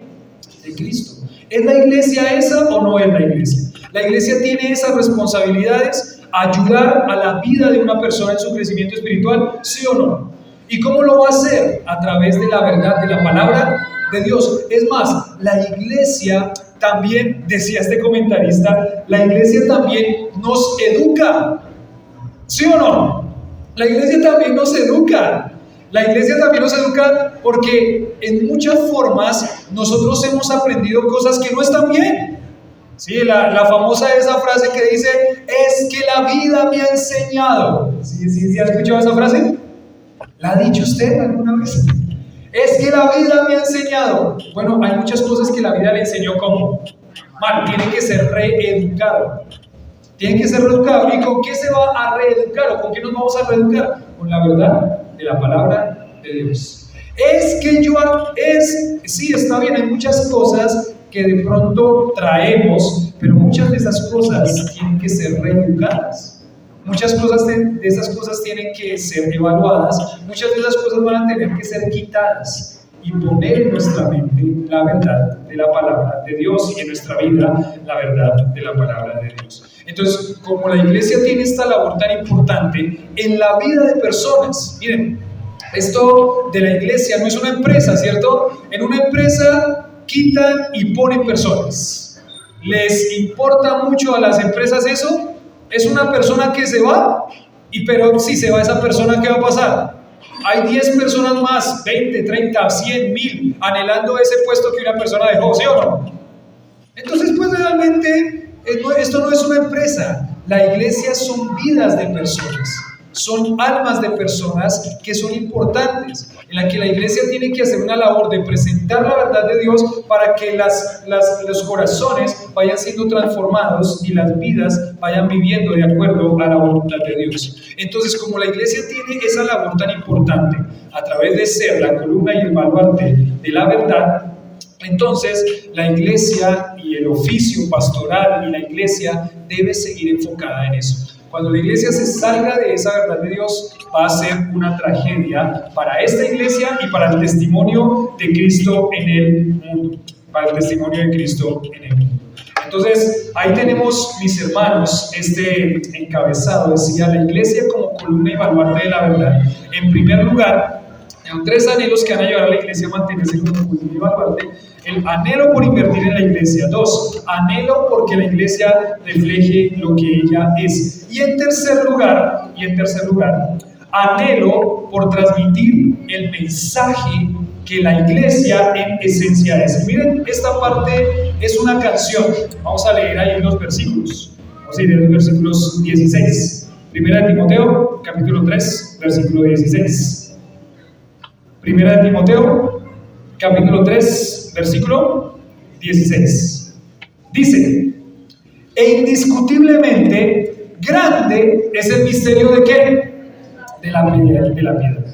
De Cristo. ¿Es la iglesia esa o no es la iglesia? La iglesia tiene esas responsabilidades: ayudar a la vida de una persona en su crecimiento espiritual, ¿sí o no? ¿Y cómo lo va a hacer? A través de la verdad de la palabra de Dios. Es más, la iglesia también, decía este comentarista, la iglesia también nos educa, ¿sí o no? La iglesia también nos educa. La iglesia también nos educa porque en muchas formas nosotros hemos aprendido cosas que no están bien. Sí, la famosa esa frase que dice: es que la vida me ha enseñado. ¿Sí ha escuchado esa frase? ¿La ha dicho usted alguna vez? Es que la vida me ha enseñado. Bueno, hay muchas cosas que la vida le enseñó como mal. Tiene que ser reeducado. Tiene que ser reeducado. ¿Y con qué se va a reeducar? ¿O con qué nos vamos a reeducar? Con la verdad de la palabra de Dios. Sí, está bien, hay muchas cosas que de pronto traemos, pero muchas de esas cosas tienen que ser reeducadas. Muchas cosas de esas cosas tienen que ser evaluadas, muchas de esas cosas van a tener que ser quitadas y poner en nuestra mente la verdad de la palabra de Dios y en nuestra vida la verdad de la palabra de Dios. Entonces, como la iglesia tiene esta labor tan importante en la vida de personas, miren, esto de la iglesia no es una empresa, ¿cierto? En una empresa quitan y ponen personas. ¿Les importa mucho a las empresas eso? Es una persona que se va, pero si se va esa persona, ¿qué va a pasar? Hay 10 personas más, 20, 30, 100, 1000, anhelando ese puesto que una persona dejó, ¿sí o no? Entonces, pues realmente, esto no es una empresa. La iglesia son vidas de personas, son almas de personas que son importantes, en la que la iglesia tiene que hacer una labor de presentar la verdad de Dios para que los corazones vayan siendo transformados y las vidas vayan viviendo de acuerdo a la voluntad de Dios. Entonces, como la iglesia tiene esa labor tan importante a través de ser la columna y el baluarte de la verdad, entonces la iglesia y el oficio pastoral y la iglesia debe seguir enfocada en eso. Cuando la iglesia se salga de esa verdad de Dios, va a ser una tragedia para esta iglesia y para el testimonio de Cristo en el mundo. Para el testimonio de Cristo en el mundo. Entonces, ahí tenemos, mis hermanos, este encabezado, decía, la iglesia como columna y baluarte de la verdad. En primer lugar, hay 3 anhelos que van a llevar a la iglesia a mantenerse como columna y baluarte. El anhelo por invertir en la iglesia. 2, anhelo porque la iglesia refleje lo que ella es. Y en tercer lugar, anhelo por transmitir el mensaje que la iglesia en esencia es. Y miren, esta parte es una canción. Vamos a leer ahí los versículos. Vamos a leer los versículos 16. Primera de Timoteo, capítulo 3, versículo 16. Primera de Timoteo, capítulo 3, versículo 16. Dice, e indiscutiblemente grande es el misterio ¿de qué? De la piedad.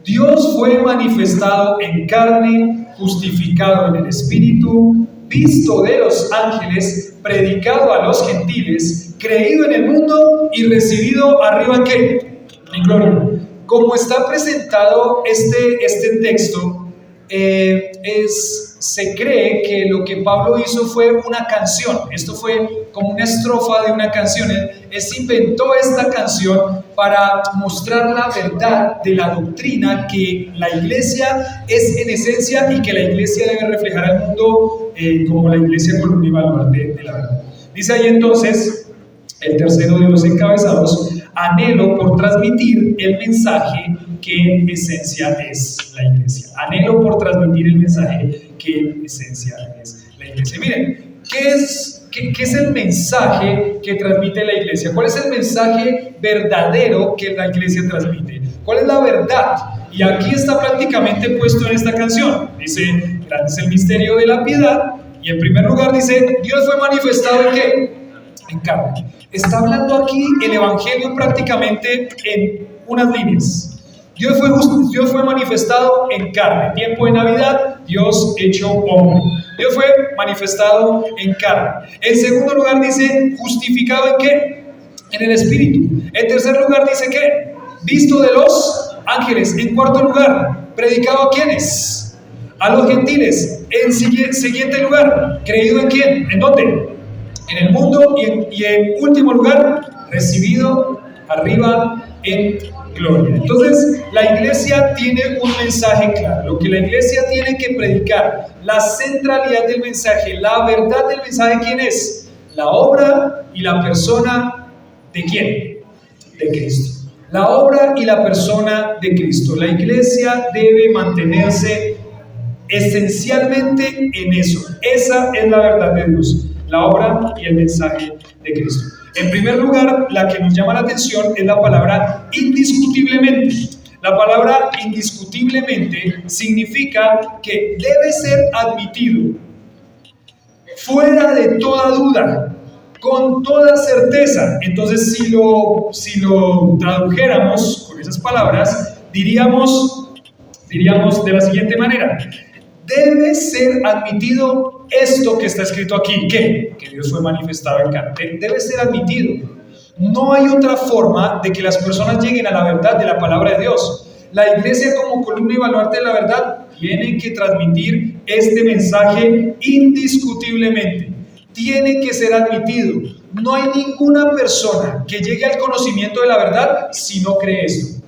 Dios fue manifestado en carne, justificado en el Espíritu, visto de los ángeles, predicado a los gentiles, creído en el mundo y recibido arriba ¿en qué? En gloria. Como está presentado este texto, se cree que lo que Pablo hizo fue una canción. Esto fue como una estrofa de una canción. Él se inventó esta canción para mostrar la verdad de la doctrina que la iglesia es en esencia y que la iglesia debe reflejar al mundo como la iglesia columna y baluarte de la verdad. Dice ahí entonces, el tercero de los encabezados, anhelo por transmitir el mensaje que en esencia es la iglesia. Anhelo por transmitir el mensaje que en esencia es la iglesia. Miren, ¿qué es el mensaje que transmite la iglesia? ¿Cuál es el mensaje verdadero que la iglesia transmite? ¿Cuál es la verdad? Y aquí está prácticamente puesto en esta canción. Dice, grande es el misterio de la piedad. Y en primer lugar dice, Dios fue manifestado ¿en qué? En carne. Está hablando aquí el evangelio prácticamente en unas líneas. Dios fue manifestado en carne. Tiempo de Navidad, Dios hecho hombre. Dios fue manifestado en carne. En segundo lugar dice, justificado ¿en qué? En el Espíritu. En tercer lugar dice ¿qué? Visto de los ángeles. En cuarto lugar, predicado ¿a quiénes? A los gentiles. En siguiente lugar, creído ¿en quién? ¿En dónde? En el mundo. Y en último lugar, recibido arriba en gloria. Entonces, la iglesia tiene un mensaje claro. Lo que la iglesia tiene que predicar, la centralidad del mensaje, la verdad del mensaje, ¿quién es? La obra y la persona ¿de quién? De Cristo. La obra y la persona de Cristo. La iglesia debe mantenerse esencialmente en eso. Esa es la verdad de Dios, la obra y el mensaje de Cristo. En primer lugar, la que nos llama la atención es la palabra indiscutiblemente. La palabra indiscutiblemente significa que debe ser admitido fuera de toda duda, con toda certeza. Entonces, si lo tradujéramos con esas palabras, diríamos de la siguiente manera: debe ser admitido esto que está escrito aquí. ¿Qué? Que Dios fue manifestado en carne. Debe ser admitido. No hay otra forma de que las personas lleguen a la verdad de la palabra de Dios. La iglesia, como columna y baluarte de la verdad, tiene que transmitir este mensaje indiscutiblemente. Tiene que ser admitido. No hay ninguna persona que llegue al conocimiento de la verdad si no cree esto.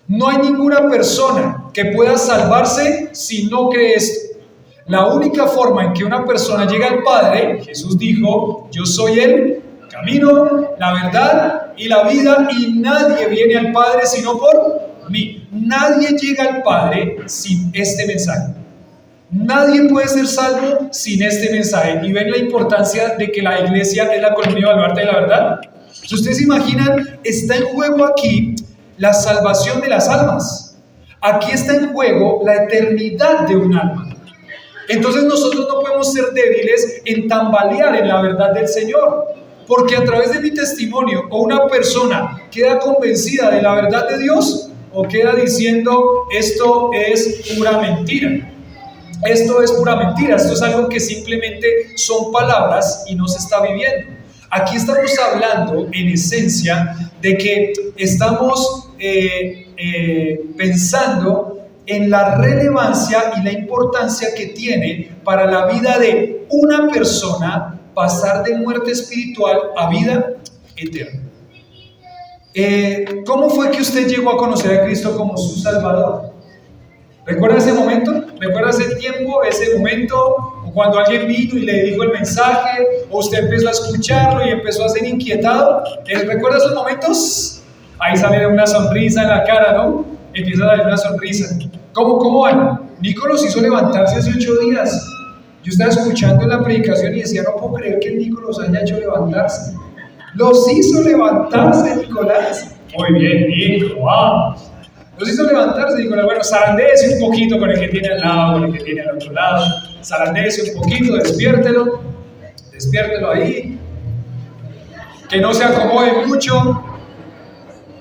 No hay ninguna persona que pueda salvarse si no cree esto. La única forma en que una persona llega al Padre, Jesús dijo, yo soy el camino, la verdad y la vida, y nadie viene al Padre sino por mí. Nadie llega al Padre sin este mensaje. Nadie puede ser salvo sin este mensaje. ¿Y ven la importancia de que la iglesia es la columna y baluarte de la verdad? Si ustedes se imaginan, está en juego aquí la salvación de las almas. Aquí está en juego la eternidad de un alma. Entonces nosotros no podemos ser débiles en tambalear en la verdad del Señor, porque a través de mi testimonio o una persona queda convencida de la verdad de Dios o queda diciendo esto es pura mentira. Esto es pura mentira, esto es algo que simplemente son palabras y no se está viviendo. Aquí estamos hablando en esencia de que estamos pensando en la relevancia y la importancia que tiene para la vida de una persona pasar de muerte espiritual a vida eterna. ¿Cómo fue que usted llegó a conocer a Cristo como su Salvador? ¿Recuerda ese momento? ¿Recuerda ese tiempo, ese momento? O cuando alguien vino y le dijo el mensaje, o usted empezó a escucharlo y empezó a ser inquietado. ¿Recuerda esos momentos? Ahí sale una sonrisa en la cara, ¿no? Empieza a dar una sonrisa. ¿Cómo van? Nico los hizo levantarse hace 8 días. Yo estaba escuchando la predicación y decía, no puedo creer que el Nico los haya hecho levantarse. Los hizo levantarse, Nicolás. Muy bien, Nico, vamos. Los hizo levantarse y dijo, bueno, zarandeese un poquito con el que tiene al lado, con el que tiene al otro lado. Zarandeese un poquito, despiértelo ahí. Que no se acomode mucho.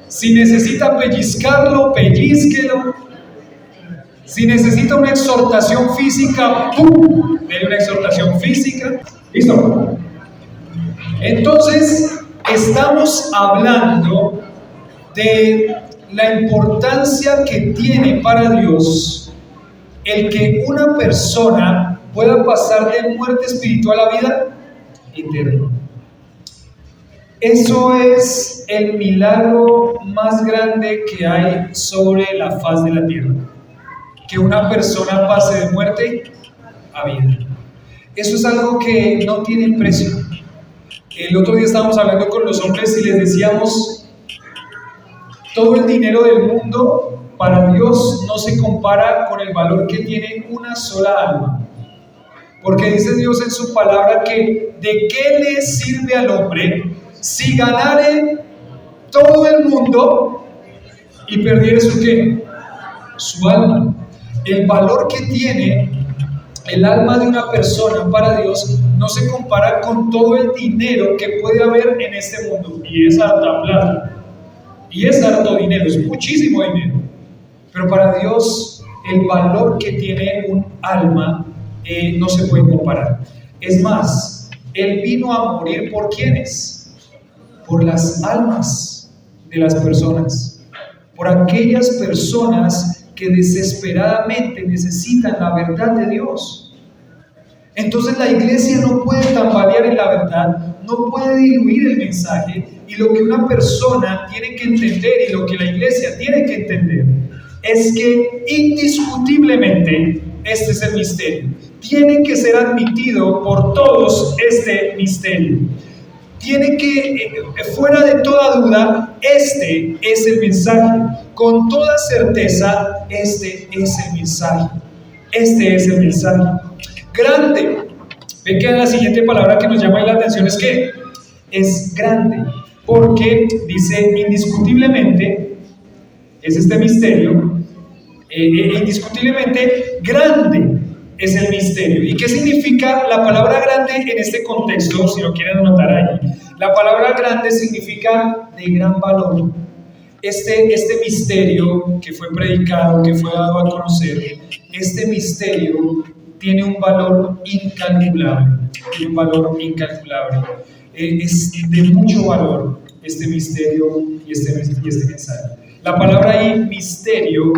Si necesita pellizcarlo, pellizquelo. Si necesita una exhortación física, ¡pum! Dele una exhortación física. ¿Listo? Entonces, estamos hablando de la importancia que tiene para Dios el que una persona pueda pasar de muerte espiritual a vida eterna. Eso es el milagro más grande que hay sobre la faz de la tierra. Que una persona pase de muerte a vida. Eso es algo que no tiene precio. El otro día estábamos hablando con los hombres y les decíamos, todo el dinero del mundo para Dios no se compara con el valor que tiene una sola alma. Porque dice Dios en su palabra que ¿de qué le sirve al hombre si ganare todo el mundo y perdiere su qué? Su alma. El valor que tiene el alma de una persona para Dios no se compara con todo el dinero que puede haber en este mundo. Y es harta plata. Y es harto dinero, es muchísimo dinero. Pero para Dios el valor que tiene un alma no se puede comparar. Es más, Él vino a morir ¿por quiénes? Por las almas de las personas. Por aquellas personas que desesperadamente necesitan la verdad de Dios. Entonces la iglesia no puede tambalear en la verdad, no puede diluir el mensaje, y lo que una persona tiene que entender y lo que la iglesia tiene que entender es que indiscutiblemente este es el misterio. Tiene que ser admitido por todos este misterio. Tiene que, fuera de toda duda, este es el mensaje. Con toda certeza, este es el mensaje. Este es el mensaje. Grande. Ven que la siguiente palabra que nos llama la atención es que es grande. Porque dice indiscutiblemente, es este misterio, indiscutiblemente grande es el misterio. ¿Y qué significa la palabra grande en este contexto? Si lo quieren anotar ahí. La palabra grande significa de gran valor. Este misterio que fue predicado, que fue dado a conocer, este misterio tiene un valor incalculable, tiene un valor incalculable. Es de mucho valor este misterio y este mensaje. La palabra ahí, misterio,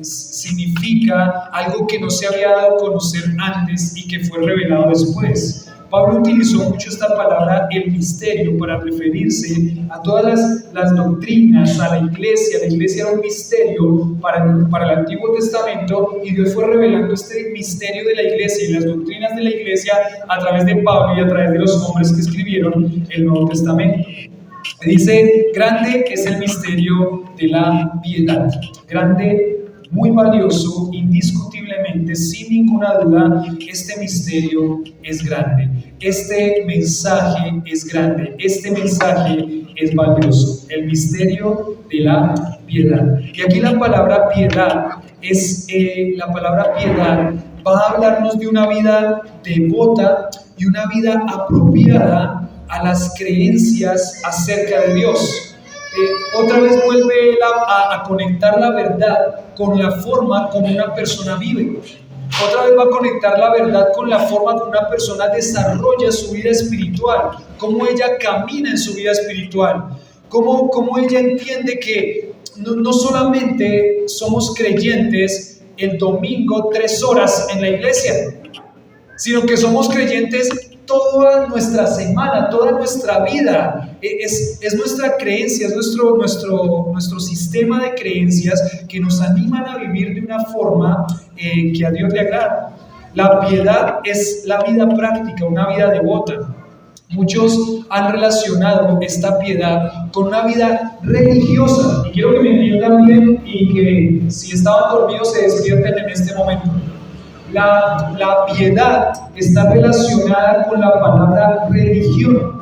significa algo que no se había dado a conocer antes y que fue revelado después. Pablo utilizó mucho esta palabra, el misterio, para referirse a todas las doctrinas, a la iglesia. La iglesia era un misterio para el Antiguo Testamento, y Dios fue revelando este misterio de la iglesia y las doctrinas de la iglesia a través de Pablo y a través de los hombres que escribieron el Nuevo Testamento. Dice, grande es el misterio de la piedad. Grande, muy valioso, indiscutiblemente, sin ninguna duda, este misterio es grande. Este mensaje es grande, este mensaje es valioso. El misterio de la piedad. Y aquí la palabra piedad va a hablarnos de una vida devota y una vida apropiada a las creencias acerca de Dios. Otra vez vuelve a conectar la verdad con la forma como una persona vive. Otra vez va a conectar la verdad con la forma como una persona desarrolla su vida espiritual, cómo ella camina en su vida espiritual, cómo ella entiende que no solamente somos creyentes el domingo 3 horas en la iglesia, sino que somos creyentes toda nuestra semana, toda nuestra vida. Es nuestra creencia, es nuestro sistema de creencias que nos animan a vivir de una forma que a Dios le agrada. La piedad es la vida práctica, una vida devota. Muchos han relacionado esta piedad con una vida religiosa, y quiero que me entiendan bien y que si estaban dormidos se despierten en este momento. La piedad está relacionada con la palabra religión,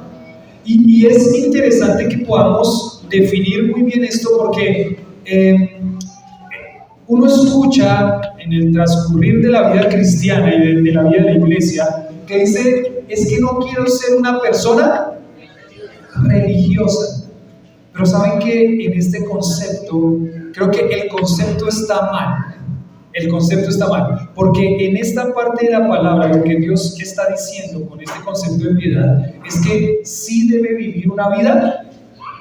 y es interesante que podamos definir muy bien esto, porque uno escucha en el transcurrir de la vida cristiana y de la vida de la iglesia que dice, es que no quiero ser una persona religiosa. Pero saben que en este concepto, creo que el concepto está mal. El concepto está mal, porque en esta parte de la palabra lo que Dios está diciendo con este concepto de piedad es que sí debe vivir una vida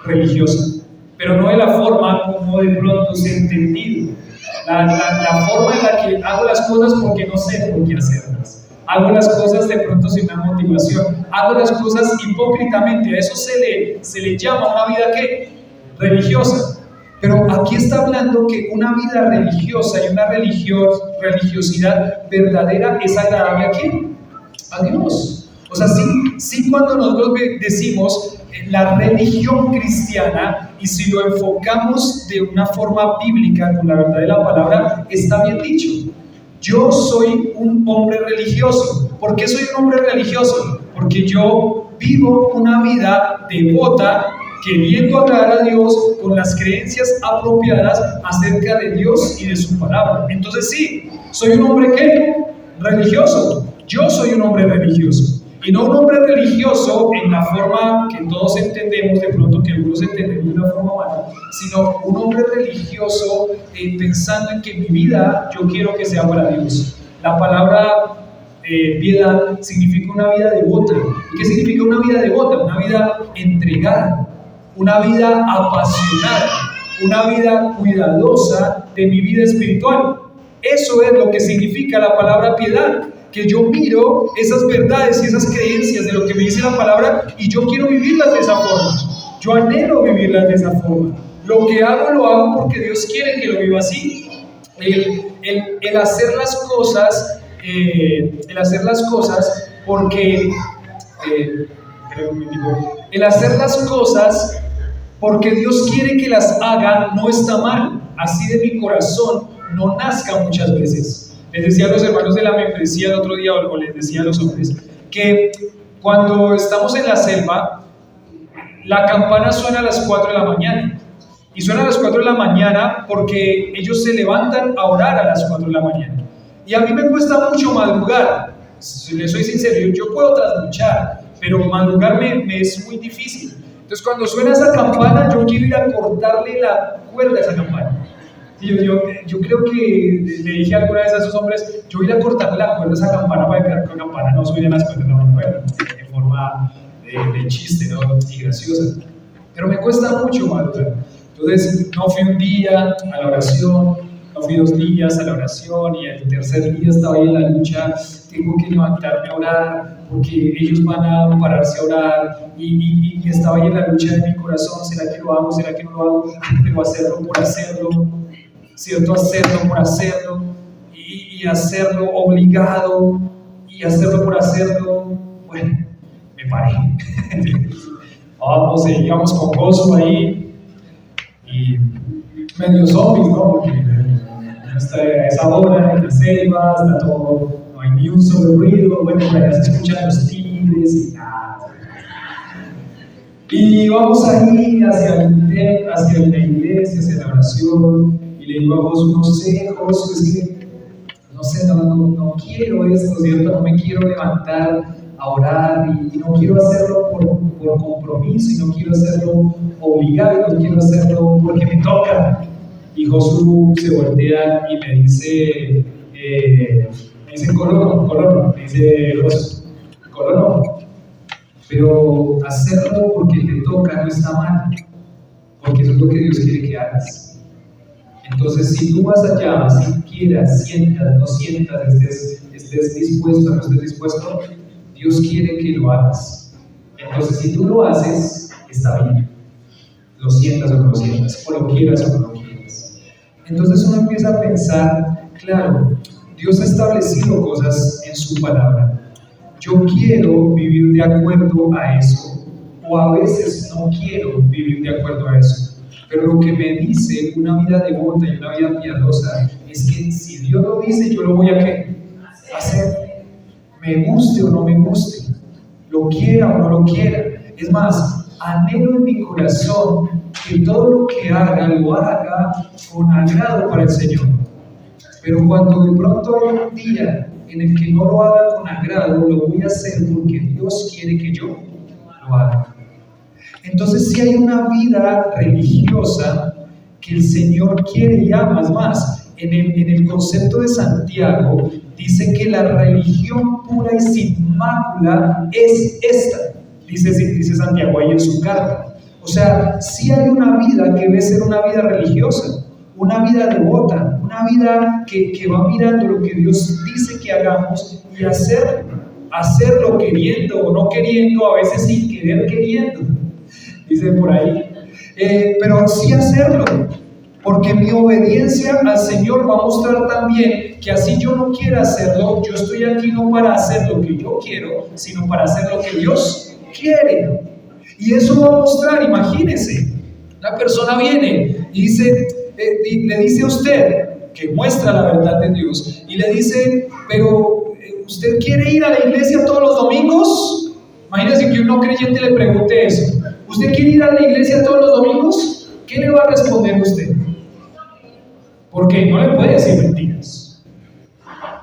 religiosa, pero no de la forma como de pronto se ha entendido, la forma en la que hago las cosas porque no sé por qué hacerlas, hago las cosas de pronto sin una motivación, hago las cosas hipócritamente. A eso se le llama una vida ¿qué? Religiosa. Pero aquí está hablando que una vida religiosa y una religiosidad verdadera es agradable ¿a quién? A Dios. O sea, sí cuando nosotros decimos la religión cristiana, y si lo enfocamos de una forma bíblica con la verdad de la palabra, está bien dicho. Yo soy un hombre religioso. ¿Por qué soy un hombre religioso? Porque yo vivo una vida devota, queriendo agradar a Dios con las creencias apropiadas acerca de Dios y de su palabra. Entonces sí, soy un hombre ¿qué? Religioso. Yo soy un hombre religioso. Y no un hombre religioso en la forma que todos entendemos, de pronto que algunos entendemos de una forma mala, sino un hombre religioso pensando en que mi vida yo quiero que sea para Dios. La palabra piedad significa una vida devota. ¿Y qué significa una vida devota? Una vida entregada, una vida apasionada, una vida cuidadosa de mi vida espiritual. Eso es lo que significa la palabra piedad, que yo miro esas verdades y esas creencias de lo que me dice la palabra y yo quiero vivirlas de esa forma. Yo anhelo vivirlas de esa forma. Lo que hago lo hago porque Dios quiere que lo viva así. El hacer las cosas, porque el hacer las cosas porque Dios quiere que las haga no está mal. Así de mi corazón no nazca muchas veces. Les decía a los hermanos de la membresía el otro día, o les decía a los hombres, que cuando estamos en la selva, la campana suena a las 4 de la mañana. Y suena a las 4 de la mañana porque ellos se levantan a orar a las 4 de la mañana. Y a mí me cuesta mucho madrugar. Si les soy sincero, yo puedo trasnochar, pero madrugar me es muy difícil. Entonces cuando suena esa campana, yo quiero ir a cortarle la cuerda a esa campana. Y yo creo que le dije alguna vez a esos hombres, yo voy a ir a cortarle la cuerda a esa campana para que la campana no suene las cuerdas, no, bueno, en forma de chiste, ¿no? Y graciosa. Pero me cuesta mucho madurar. Entonces no fui un día a la oración, no fui 2 días a la oración y el tercer día estaba ahí en la lucha, tengo que levantarme a orar porque ellos van a pararse a orar y estaba ahí en la lucha de mi corazón, ¿será que lo hago? ¿Será que no lo hago? Pero hacerlo por hacerlo, ¿cierto? Hacerlo por hacerlo y hacerlo obligado y hacerlo por hacerlo, bueno, me paré. Vamos, íbamos con gozo ahí y medio zombies, ¿no? Porque hasta esa hora en la selva, está todo, no hay ni un solo ruido, bueno, por allá se escuchan los tigres y nada. Y vamos ahí hacia la iglesia, hacia la oración, y le digo a vos unos consejos, es que, no sé, no quiero esto, ¿cierto? No me quiero levantar a orar y no quiero hacerlo por compromiso y no quiero hacerlo obligado, no quiero hacerlo porque me toca. Y Josué se voltea y me dice colono, me dice Josué, colono, pero hacerlo porque te toca no está mal, porque eso es lo que Dios quiere que hagas. Entonces, si tú vas allá, si quieras, sientas, no sientas, estés dispuesto, no estés dispuesto, Dios quiere que lo hagas. Entonces, si tú lo haces, está bien. Lo sientas o no lo sientas, o lo quieras o no lo quieras. Entonces uno empieza a pensar, claro, Dios ha establecido cosas en su palabra. Yo quiero vivir de acuerdo a eso, o a veces no quiero vivir de acuerdo a eso. Pero lo que me dice una vida devota y una vida piadosa es que si Dios lo dice, yo lo voy a ¿qué? Hacer. Me guste o no me guste, lo quiera o no lo quiera. Es más, anhelo en mi corazón que todo lo que haga, lo haga con agrado para el Señor. Pero cuando de pronto hay un día en el que no lo haga con agrado, lo voy a hacer porque Dios quiere que yo lo haga. Entonces, si hay una vida religiosa que el Señor quiere y ama, es más, en el concepto de Santiago, dice que la religión pura y sin mácula es esta, dice Santiago ahí en su carta. O sea, si hay una vida que debe ser una vida religiosa, una vida devota, una vida que va mirando lo que Dios dice que hagamos y hacerlo queriendo o no queriendo, a veces sin querer queriendo, dice por ahí, pero sí hacerlo, porque mi obediencia al Señor va a mostrar también que así yo no quiera hacerlo, yo estoy aquí no para hacer lo que yo quiero, sino para hacer lo que Dios quiere. Y eso va a mostrar, imagínense, la persona viene y le dice a usted, que muestra la verdad de Dios, y le dice, pero ¿usted quiere ir a la iglesia todos los domingos? Imagínense que un no creyente le pregunte eso. ¿Usted quiere ir a la iglesia todos los domingos? ¿Qué le va a responder usted? Porque no le puede decir mentiras,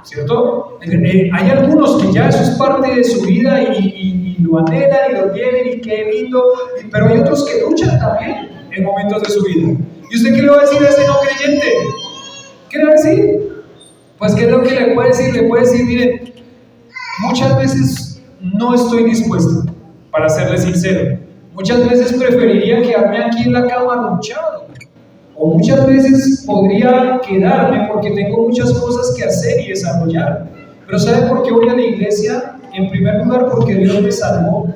¿cierto? Hay algunos que ya eso es parte de su vida y lo anhelan y lo tienen y qué lindo, pero hay otros que luchan también en momentos de su vida. ¿Y usted qué le va a decir a ese no creyente? ¿Qué le va a decir? Pues ¿qué es lo que le puede decir? Le puede decir, miren, muchas veces no estoy dispuesto, para serle sincero. Muchas veces preferiría quedarme aquí en la cama arrunchado. O muchas veces podría quedarme porque tengo muchas cosas que hacer y desarrollar. Pero ¿sabe por qué voy a la iglesia? En primer lugar, porque Dios me salvó.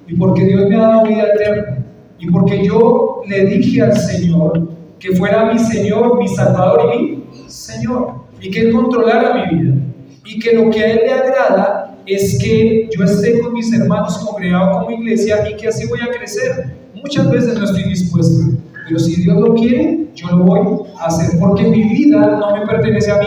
Y porque Dios me ha dado vida eterna. Y porque yo le dije al Señor que fuera mi Señor, mi Salvador y mi Señor. Y que Él controlara mi vida. Y que lo que a Él le agrada es que yo esté con mis hermanos congregados como iglesia y que así voy a crecer. Muchas veces no estoy dispuesto, pero si Dios lo quiere, yo lo voy a hacer, porque mi vida no me pertenece a mí,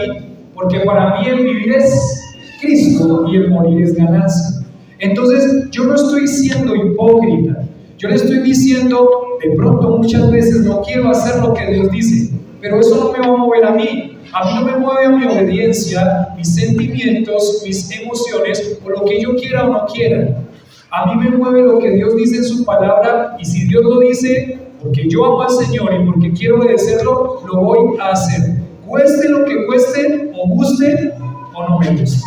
porque para mí el vivir es Cristo y el morir es ganancia. Entonces yo no estoy siendo hipócrita, yo le estoy diciendo, de pronto muchas veces no quiero hacer lo que Dios dice, pero eso no me va a mover a mí no me mueve mi obediencia, mis sentimientos, mis emociones, o lo que yo quiera o no quiera. A mí me mueve lo que Dios dice en su palabra, y si Dios lo dice, porque yo amo al Señor y porque quiero obedecerlo, lo voy a hacer. Cueste lo que cueste, o guste o no me guste.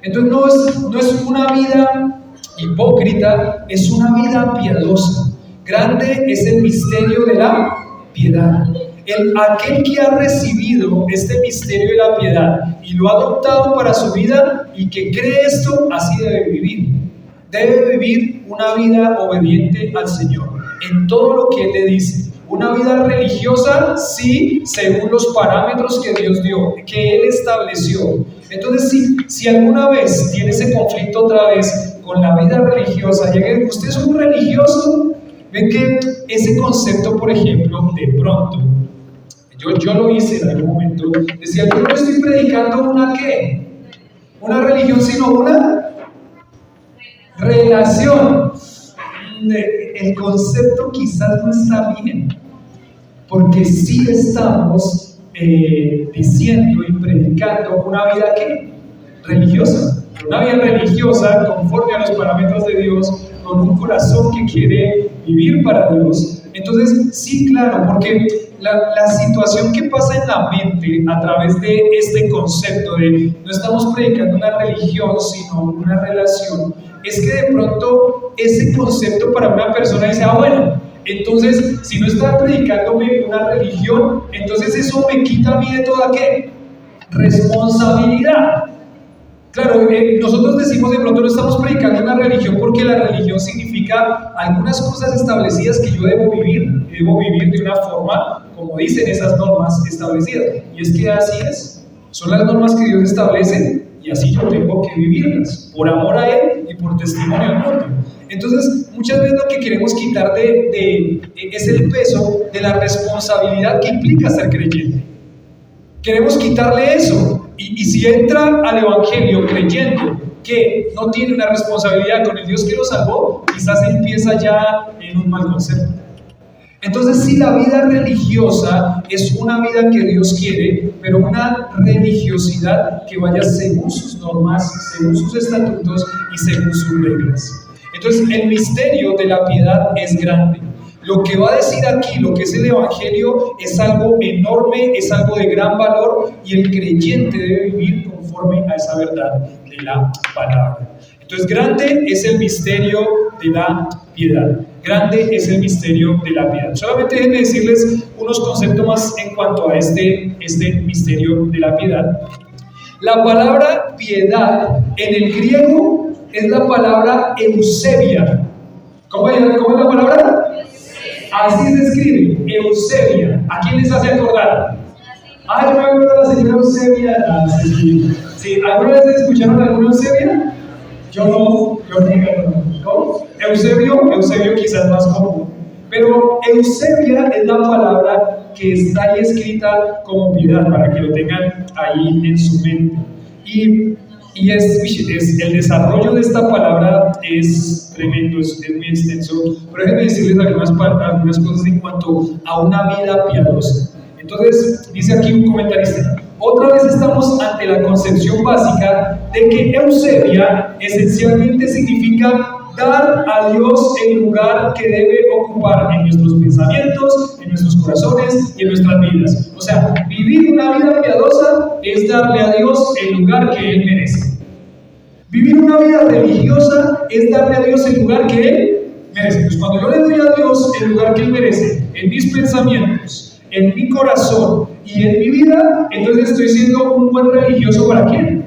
Entonces no es una vida hipócrita, es una vida piadosa. Grande es el misterio de la piedad. Aquel que ha recibido este misterio de la piedad y lo ha adoptado para su vida y que cree esto, así debe vivir. Debe vivir una vida obediente al Señor en todo lo que Él le dice. Una vida religiosa, sí, según los parámetros que Dios dio, que Él estableció. Entonces, si alguna vez tiene ese conflicto otra vez con la vida religiosa, usted es un religioso, ven que ese concepto, por ejemplo, de pronto, yo lo hice en algún momento, decía, yo no estoy predicando una ¿qué? Una religión, sino una relación. El concepto quizás no está bien, porque sí estamos diciendo y predicando una vida ¿qué? Religiosa, una vida religiosa conforme a los parámetros de Dios, con un corazón que quiere vivir para Dios. Entonces, sí, claro, porque la situación que pasa en la mente a través de este concepto de no estamos predicando una religión, sino una relación, es que de pronto ese concepto para una persona dice, bueno, entonces si no está predicándome una religión, entonces eso me quita a mí de toda ¿qué? Responsabilidad. Claro, nosotros decimos de pronto no estamos predicando una religión porque la religión significa algunas cosas establecidas que yo debo vivir de una forma como dicen esas normas establecidas. Y es que así es, son las normas que Dios establece y así yo tengo que vivirlas, por amor a Él y por testimonio al mundo. Entonces, muchas veces lo que queremos quitar es el peso de la responsabilidad que implica ser creyente. Queremos quitarle eso. Y si entra al Evangelio creyendo que no tiene una responsabilidad con el Dios que lo salvó, quizás empieza ya en un mal concepto. Entonces, sí, la vida religiosa es una vida que Dios quiere, pero una religiosidad que vaya según sus normas, según sus estatutos y según sus reglas. Entonces, el misterio de la piedad es grande. Lo que va a decir aquí, lo que es el Evangelio, es algo enorme, es algo de gran valor, y el creyente debe vivir conforme a esa verdad de la palabra. Entonces, grande es el misterio de la piedad. Grande es el misterio de la piedad. Solamente déjenme decirles unos conceptos más en cuanto a este misterio de la piedad. La palabra piedad en el griego es la palabra eusebia. ¿Cómo es la palabra? Así se escribe, Eusebia. ¿A quién les hace acordar? Yo me acuerdo de la señora Eusebia. Sí, ¿alguna vez escucharon alguna Eusebia? Yo no. Eusebio quizás más común. Pero Eusebia es la palabra que está ahí escrita como piedad, para que lo tengan ahí en su mente. Y el desarrollo de esta palabra es tremendo, es muy extenso, pero déjenme decirles algunas cosas en cuanto a una vida piadosa. Entonces, dice aquí un comentarista, otra vez estamos ante la concepción básica de que Eusebia esencialmente significa dar a Dios el lugar que debe ocupar en nuestros pensamientos, en nuestros corazones y en nuestras vidas. O sea, vivir una vida piadosa es darle a Dios el lugar que Él merece. Vivir una vida religiosa es darle a Dios el lugar que Él merece. Pues cuando yo le doy a Dios el lugar que Él merece, en mis pensamientos, en mi corazón y en mi vida, entonces estoy siendo un buen religioso. ¿Para quién?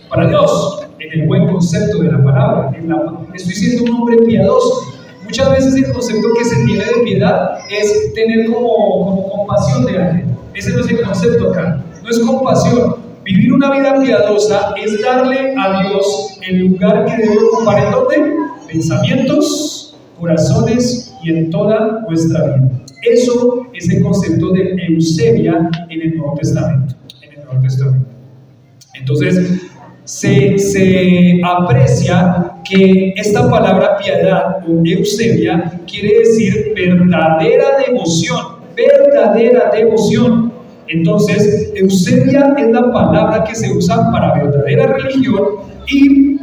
Para Dios. En el buen concepto de la palabra, estoy siendo un hombre piadoso. Muchas veces el concepto que se tiene de piedad es tener como compasión de alguien. Ese no es el concepto acá, no es compasión. Vivir una vida piadosa es darle a Dios el lugar que debe ocupar. ¿En dónde? Pensamientos, corazones y en toda nuestra vida. Eso es el concepto de Eusebia en el Nuevo Testamento. Entonces, se aprecia que esta palabra piedad o Eusebia quiere decir verdadera devoción. Entonces, Eusebia es la palabra que se usa para verdadera religión y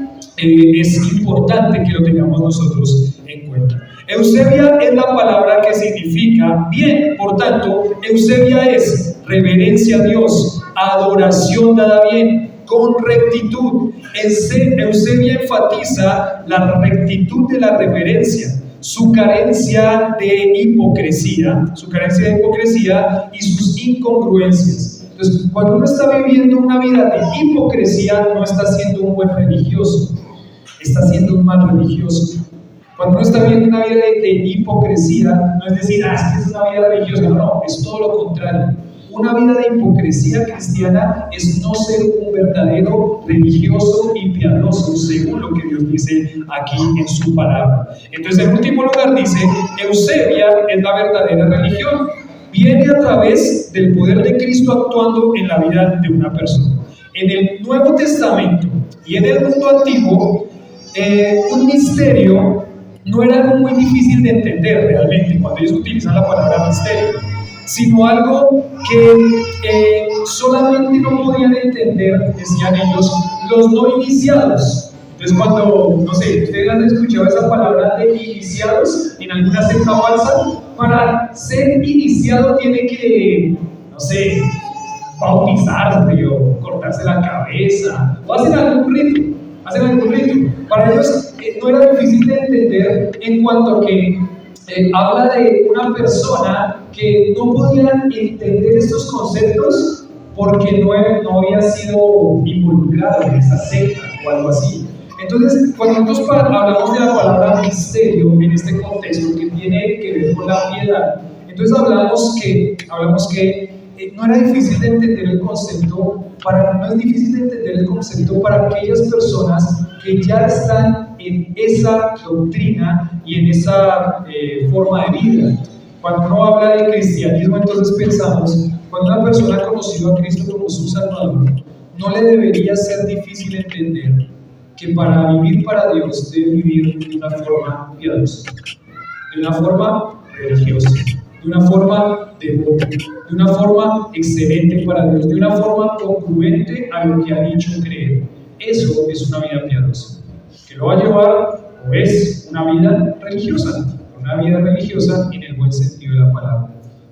es importante que lo tengamos nosotros en cuenta. Eusebia es la palabra que significa bien. Por tanto, Eusebia es reverencia a Dios, adoración dada bien, con rectitud. Eusebia enfatiza la rectitud de la reverencia, su carencia de hipocresía y sus incongruencias. Entonces, cuando uno está viviendo una vida de hipocresía, no está siendo un buen religioso, está siendo un mal religioso. Cuando uno está viviendo una vida de hipocresía, no es decir, es que es una vida religiosa, no, es todo lo contrario. Una vida de hipocresía cristiana es no ser un verdadero religioso y piadoso, según lo que Dios dice aquí en su palabra. Entonces, en último lugar dice, Eusebia es la verdadera religión. Viene a través del poder de Cristo actuando en la vida de una persona. En el Nuevo Testamento y en el mundo antiguo, un misterio no era algo muy difícil de entender realmente cuando ellos utilizan la palabra misterio, sino algo que solamente no podían entender, decían ellos, los no iniciados. Entonces, cuando, no sé, ustedes han escuchado esa palabra de iniciados en alguna secta falsa. Para ser iniciado tiene que, no sé, bautizarse o cortarse la cabeza o hacer algún rito. Para ellos no era difícil de entender en cuanto a que habla de una persona que no podían entender estos conceptos porque no había sido involucrado en esa secta o algo así. Entonces, cuando nosotros hablamos de la palabra misterio en este contexto que tiene que ver con la piedad, entonces hablamos que no era difícil de entender el concepto no es difícil de entender el concepto para aquellas personas que ya están en esa doctrina y en esa forma de vida. Cuando uno habla de cristianismo, entonces pensamos, cuando una persona ha conocido a Cristo como su Salvador, no le debería ser difícil entender que para vivir para Dios debe vivir de una forma piadosa, de una forma religiosa, de una forma devota, de una forma excelente para Dios, de una forma congruente a lo que ha dicho creer. Eso es una vida piadosa, que lo va a llevar, o es una vida religiosa en el buen sentido de la palabra,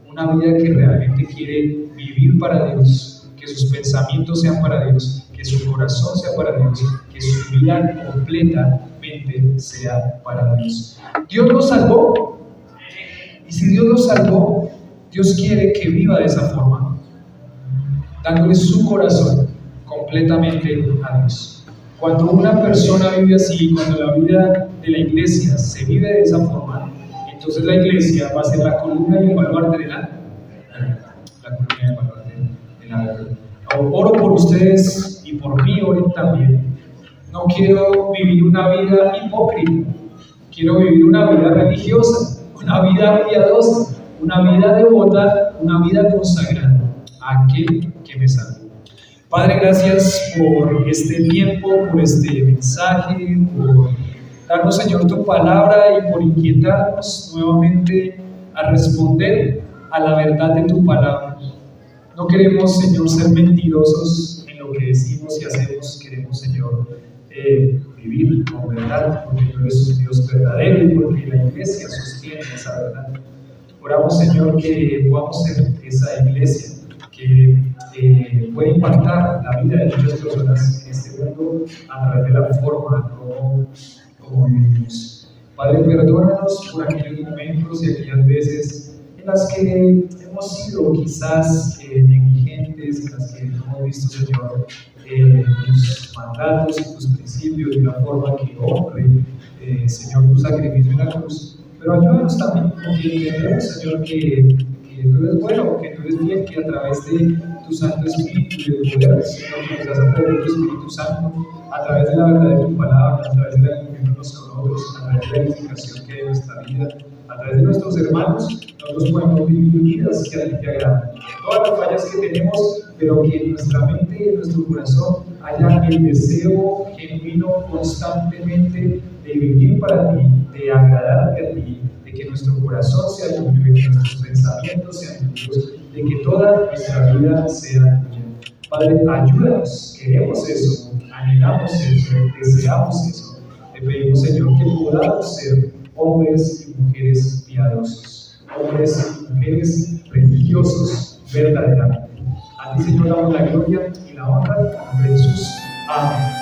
una vida que realmente quiere vivir para Dios, que sus pensamientos sean para Dios, que su corazón sea para Dios, que su vida completamente sea para Dios. Dios lo salvó, y si Dios lo salvó, Dios quiere que viva de esa forma, dándole su corazón completamente a Dios. Cuando una persona vive así, cuando la vida de la iglesia se vive de esa forma, entonces la iglesia va a ser la columna y el baluarte de la verdad. Oro por ustedes y por mí, oren también. No quiero vivir una vida hipócrita, quiero vivir una vida religiosa, una vida piadosa, una vida devota, una vida consagrada a aquel que me salvó. Padre, gracias por este tiempo, por este mensaje, por darnos, Señor, tu palabra y por inquietarnos nuevamente a responder a la verdad de tu palabra. No queremos, Señor, ser mentirosos en lo que decimos y hacemos. Queremos, Señor, vivir con verdad, porque tú eres un Dios verdadero y porque la iglesia sostiene esa verdad. Oramos, Señor, que podamos ser esa iglesia que puede impactar la vida de muchas personas en este mundo a través de la forma como vivimos. Padre, perdónanos por aquellos momentos y aquellas veces en las que hemos sido quizás negligentes, en las que no hemos visto, Señor, tus mandatos y tus principios de una forma que honre, Señor, tu sacrificio en la cruz. Pero ayúdanos también, porque entendemos, Señor, que tú eres bueno, que tú eres bien, que a través de tu Santo Espíritu y del poder, Señor, que nos das a través de tu Espíritu Santo, a través de la verdad de tu palabra, a través de la comunión unos con otros, a través de la edificación que hay en nuestra vida, a través de nuestros hermanos, nosotros podemos vivir vidas que a ti te agradan. Todas las fallas que tenemos, pero que en nuestra mente y en nuestro corazón haya el deseo genuino constantemente de vivir para ti, de agradarte a ti, de que nuestro corazón sea tuyo, de que nuestros pensamientos sean tuyos, de que toda nuestra vida sea tuya. Padre, ayúdanos, queremos eso, anhelamos eso, deseamos eso. Te pedimos, Señor, que podamos ser hombres y mujeres piadosos, hombres y mujeres religiosos verdaderamente. A ti, Señor, damos la gloria y la honra en nombre de Jesús. Amén.